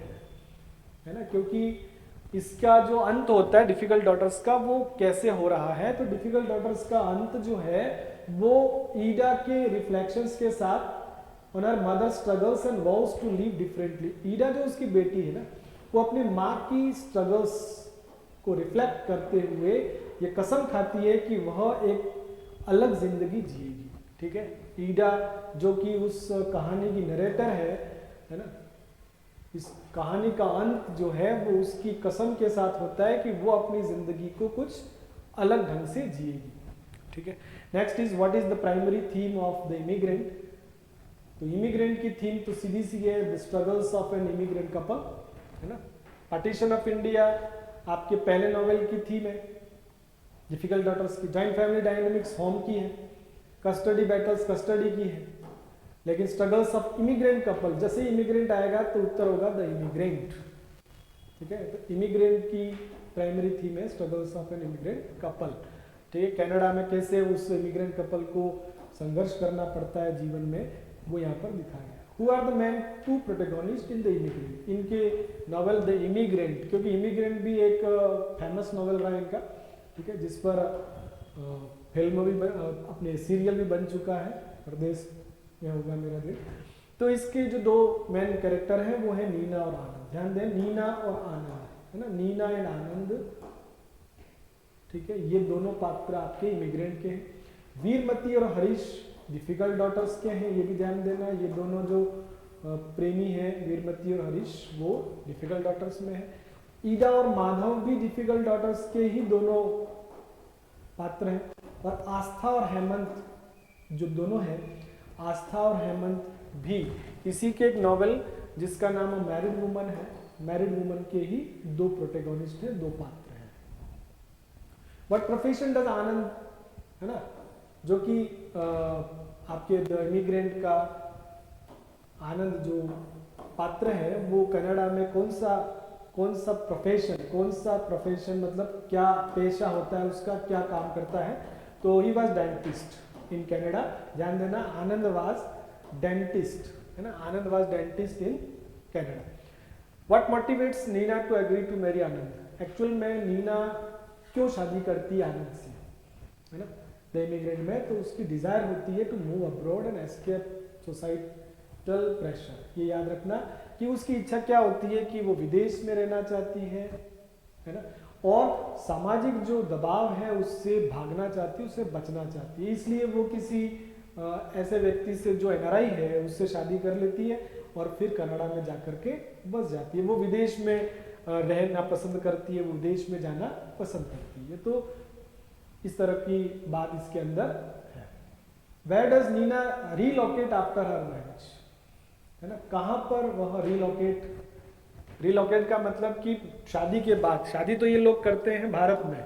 है ना, क्योंकि इसका जो अंत होता है डिफिकल्ट डॉटर्स का वो कैसे हो रहा है? तो डिफिकल्ट डॉटर्स का अंत जो है वो ईडा के रिफ्लेक्शंस के साथ on her mother struggles and vows to live differently। ईडा जो उसकी बेटी है ना, वो अपनी माँ की स्ट्रगल्स को रिफ्लेक्ट करते हुए ये कसम खाती है कि वह एक अलग जिंदगी जिएगी। ठीक है, ईडा जो कि उस कहानी की नरेटर है ना, इस कहानी का अंत जो है वो उसकी कसम के साथ होता है कि वो अपनी जिंदगी को कुछ अलग ढंग से जिएगी। ठीक है। Next is what is the primary theme of the immigrant. तो इमिग्रेंट की थीम तो सीधी सी है, the struggles of N immigrant couple, है ना। पार्टीशन ऑफ इंडिया आपके पहले नॉवेल की थीम है, डिफिकल्ट डॉटर्स की। जॉइंट फैमिली डायनेमिक्स होम की है, कस्टडी बैटल्स कस्टडी की है। लेकिन स्ट्रगल्स ऑफ इमिग्रेंट कपल, जैसे इमिग्रेंट आएगा तो उत्तर होगा द इमिग्रेंट। ठीक है। तो इमिग्रेंट की प्राइमरी थीम है struggles of N immigrant couple. ठीक है। कनाडा में कैसे उस इमिग्रेंट कपल को संघर्ष करना पड़ता है जीवन में, वो यहाँ पर दिखाया गया। Who are the main two protagonist in the immigrant. इनके नॉवेल द इमिग्रेंट, क्योंकि इमिग्रेंट भी एक फेमस नॉवेल रहा इनका, ठीक है, जिस पर फिल्म भी अपने सीरियल भी बन चुका है, प्रदेश में होगा मेरा दिल। तो इसके जो दो मेन कैरेक्टर हैं वो है नीना और आनंद। ध्यान दें, नीना और आनंद, है ना, नीना एंड आनंद। ठीक है। ये दोनों पात्र आपके इमिग्रेंट के हैं। वीरमती और हरीश डिफिकल्ट डॉटर्स के हैं, ये भी ध्यान देना। ये दोनों जो प्रेमी हैं, वीरमती और हरीश, वो डिफिकल्ट डॉटर्स में है। ईदा और माधव भी डिफिकल्ट डॉटर्स के ही दोनों पात्र हैं। और आस्था और हेमंत जो दोनों हैं, आस्था और हेमंत भी इसी के एक नॉवेल जिसका नाम मैरिड वुमन है, मैरिड वुमन के ही दो प्रोटेगोनिस्ट हैं, दो पात्र हैं। व्हाट प्रोफेशन डज आनंद, है ना, जो कि आपके द इमिग्रेंट का आनंद जो पात्र है वो कनाडा में कौन सा प्रोफेशन मतलब क्या पेशा होता है, उसका क्या काम करता है। तो he was dentist in Canada. ध्यान देना, आनंद वाज डेंटिस्ट, है ना, Anand was dentist in Canada. What motivates Nina to agree to marry Anand. Actual में नीना क्यों शादी करती है आनंद से, है ना, द इमिग्रेंट में। तो उसकी डिजायर होती है to move abroad and escape societal pressure. ये याद रखना कि उसकी इच्छा क्या होती है कि वो विदेश में रहना चाहती है ना, और सामाजिक जो दबाव है उससे भागना चाहती है, उससे बचना चाहती है। इसलिए वो किसी ऐसे व्यक्ति से जो एनआरआई है उससे शादी कर लेती है और फिर कनाडा में जाकर के बस जाती है। वो विदेश में रहना पसंद करती है, वो विदेश में जाना पसंद करती है। तो इस तरह की बात इसके अंदर है। Where does Neena relocate after her marriage, है ना, कहाँ पर वह रिलोकेट का मतलब कि शादी के बाद, शादी तो ये लोग करते हैं भारत में,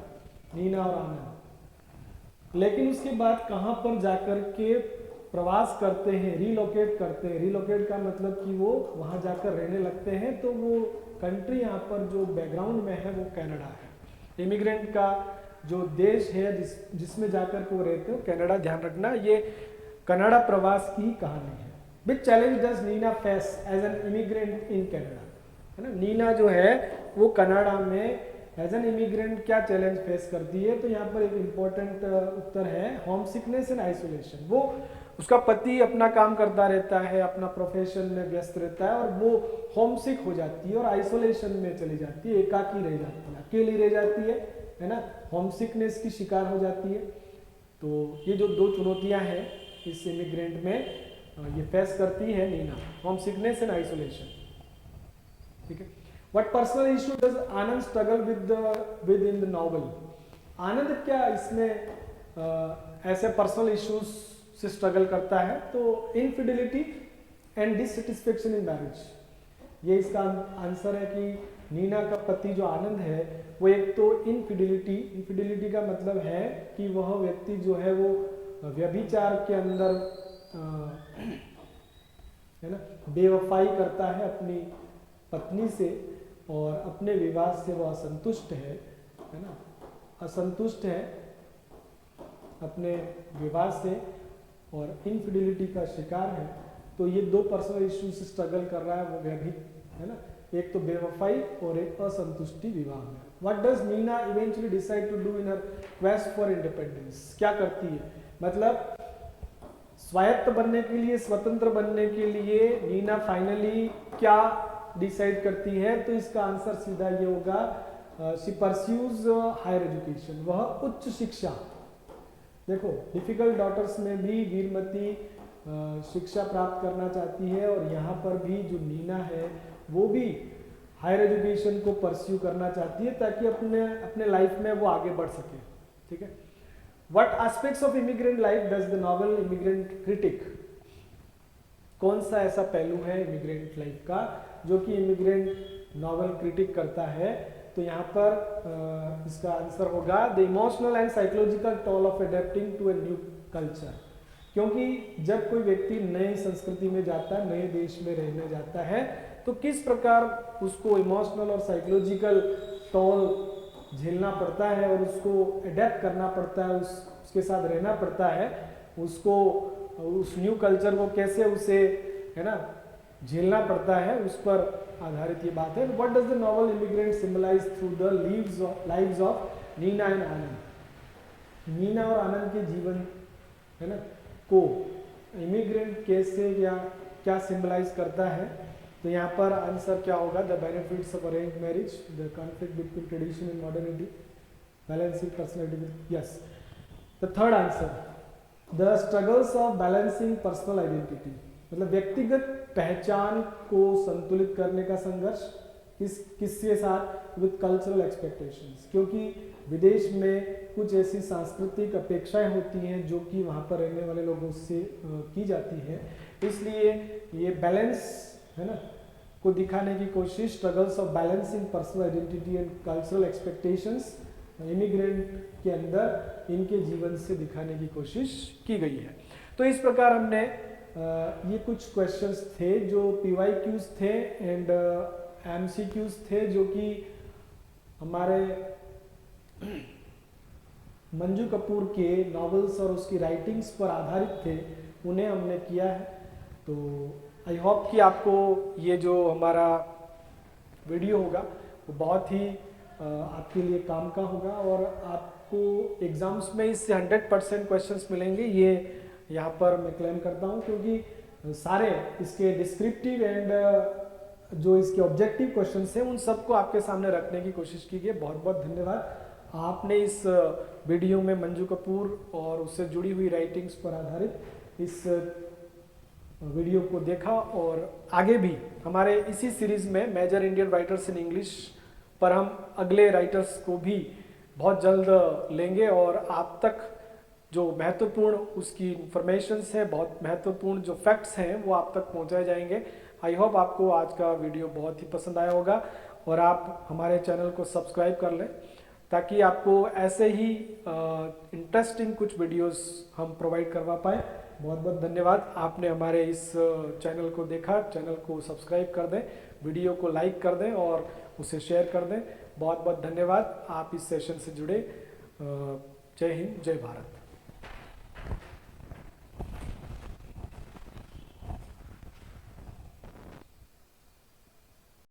नीना और आनंद, लेकिन उसके बाद कहाँ पर जाकर के प्रवास करते हैं, रिलोकेट करते हैं। रिलोकेट का मतलब कि वो वहाँ जाकर रहने लगते हैं। तो वो कंट्री यहाँ पर जो बैकग्राउंड में है वो कनाडा है। इमिग्रेंट का जो देश है जिसमें जाकर के वो रहते हो कनाडा। ध्यान रखना, ये कनाडा प्रवास की कहानी है। Which challenge does Nina face as an immigrant in Canada, है ना, नीना जो है वो कनाडा में एज एन इमिग्रेंट क्या चैलेंज फेस करती है। तो यहाँ पर एक इम्पोर्टेंट उत्तर है, होम सिकनेस एंड आइसोलेशन। वो उसका पति अपना काम करता रहता है, अपना प्रोफेशन में व्यस्त रहता है, और वो होम सिक हो जाती है और आइसोलेशन में चली जाती है, एकाकी रह जाती है, अकेली रह जाती है ना, होम सिकनेस की शिकार हो जाती है। तो ये जो दो चुनौतियां हैं इस इमिग्रेंट में ये फेस करती है Nina, homesickness and isolation. ठीक है। What personal issue does Anand struggle with in the novel. Anand क्या इसमें ऐसे पर्सनल इश्यूज से स्ट्रगल करता है। तो infidelity and dissatisfaction in marriage, ये इसका आंसर है कि नीना का पति जो आनंद है वो एक तो इनफिडेलिटी का मतलब है कि वह व्यक्ति जो है वो व्यभिचार के अंदर है ना, बेवफाई करता है अपनी पत्नी से, और अपने विवाह से वो असंतुष्ट है ना, असंतुष्ट है अपने विवाह से और इनफिडेलिटी का शिकार है। तो ये दो पर्सनल इश्यू से स्ट्रगल कर रहा है वो व्यभिचार, है ना, एक तो बेवफाई और एक असंतुष्टि विवाह में। What does Neena eventually decide to do in her quest for independence. क्या करती है, मतलब स्वायत्त बनने के लिए, स्वतंत्र बनने के लिए नीना फाइनली क्या डिसाइड करती है। तो इसका आंसर सीधा ये होगा, शी परस्यूज हायर एजुकेशन, वह उच्च शिक्षा। देखो, डिफिकल्ट डॉटर्स में भी वीरमती शिक्षा प्राप्त करना चाहती है, और यहाँ पर भी जो नीना है वो भी हायर एजुकेशन को परस्यू करना चाहती है ताकि अपने लाइफ में वो आगे बढ़ सके। ठीक है। What aspects of immigrant life does the novel Immigrant critic? कौन सा ऐसा पहलू है इमिग्रेंट लाइफ का जो कि इमिग्रेंट नॉवल क्रिटिक करता है? तो यहाँ पर इसका आंसर होगा the emotional and psychological toll of adapting to a new culture. क्योंकि जब कोई व्यक्ति नई संस्कृति में जाता है, नए देश में रहने जाता है, तो किस प्रकार उसको इमोशनल और साइकोलॉजिकल टॉल झेलना पड़ता है और उसको अडेप्ट करना पड़ता है, उसके साथ रहना पड़ता है, उसको उस न्यू कल्चर को कैसे उसे, है ना, झेलना पड़ता है, उस पर आधारित ये बात है। What does the novel immigrant symbolise through the lives of Nina and Anand? Nina और आनंद के जीवन, है ना, को इमिग्रेंट कैसे या क्या सिंबलाइज करता है? तो यहाँ पर आंसर क्या होगा? The benefits of arrange marriage, the conflict between tradition and modernity, balancing personality with, yes. The third answer, the struggles of balancing personal identity, मतलब व्यक्तिगत पहचान को संतुलित करने का संघर्ष किसके साथ? विद कल्चरल एक्सपेक्टेशंस, क्योंकि विदेश में कुछ ऐसी सांस्कृतिक अपेक्षाएं होती हैं जो कि वहाँ पर रहने वाले लोगों से की जाती हैं, इसलिए ये बैलेंस, है ना, को दिखाने की कोशिश, struggles of balancing personal identity and cultural expectations immigrant के अंदर इनके जीवन से दिखाने की कोशिश की गई है। तो इस प्रकार हमने ये कुछ क्वेश्चंस थे जो PYQs थे एंड MCQs थे जो कि हमारे मंजू कपूर के नॉवेल्स और उसकी राइटिंग्स पर आधारित थे, उन्हें हमने किया है। तो आई होप कि आपको ये जो हमारा वीडियो होगा वो बहुत ही आपके लिए काम का होगा और आपको एग्जाम्स में इससे 100% क्वेश्चंस मिलेंगे, ये यहाँ पर मैं क्लेम करता हूँ, क्योंकि सारे इसके डिस्क्रिप्टिव एंड जो इसके ऑब्जेक्टिव क्वेश्चंस हैं उन सबको आपके सामने रखने की कोशिश की गई। बहुत बहुत धन्यवाद, आपने इस वीडियो में मंजू कपूर और उससे जुड़ी हुई राइटिंग्स पर आधारित इस वीडियो को देखा और आगे भी हमारे इसी सीरीज में major Indian writers in English पर हम अगले राइटर्स को भी बहुत जल्द लेंगे और आप तक जो महत्वपूर्ण उसकी इंफॉर्मेशंस है, बहुत महत्वपूर्ण जो फैक्ट्स हैं वो आप तक पहुंचाए जाएंगे। आई होप आपको आज का वीडियो बहुत ही पसंद आया होगा और आप हमारे चैनल को सब्सक्राइब कर लें ताकि आपको ऐसे ही इंटरेस्टिंग कुछ वीडियोस हम प्रोवाइड करवा पाएँ। बहुत बहुत धन्यवाद, आपने हमारे इस चैनल को देखा, चैनल को सब्सक्राइब कर दें, वीडियो को लाइक कर दें और उसे शेयर कर दें। बहुत बहुत धन्यवाद, आप इस सेशन से जुड़े। जय हिंद, जय भारत।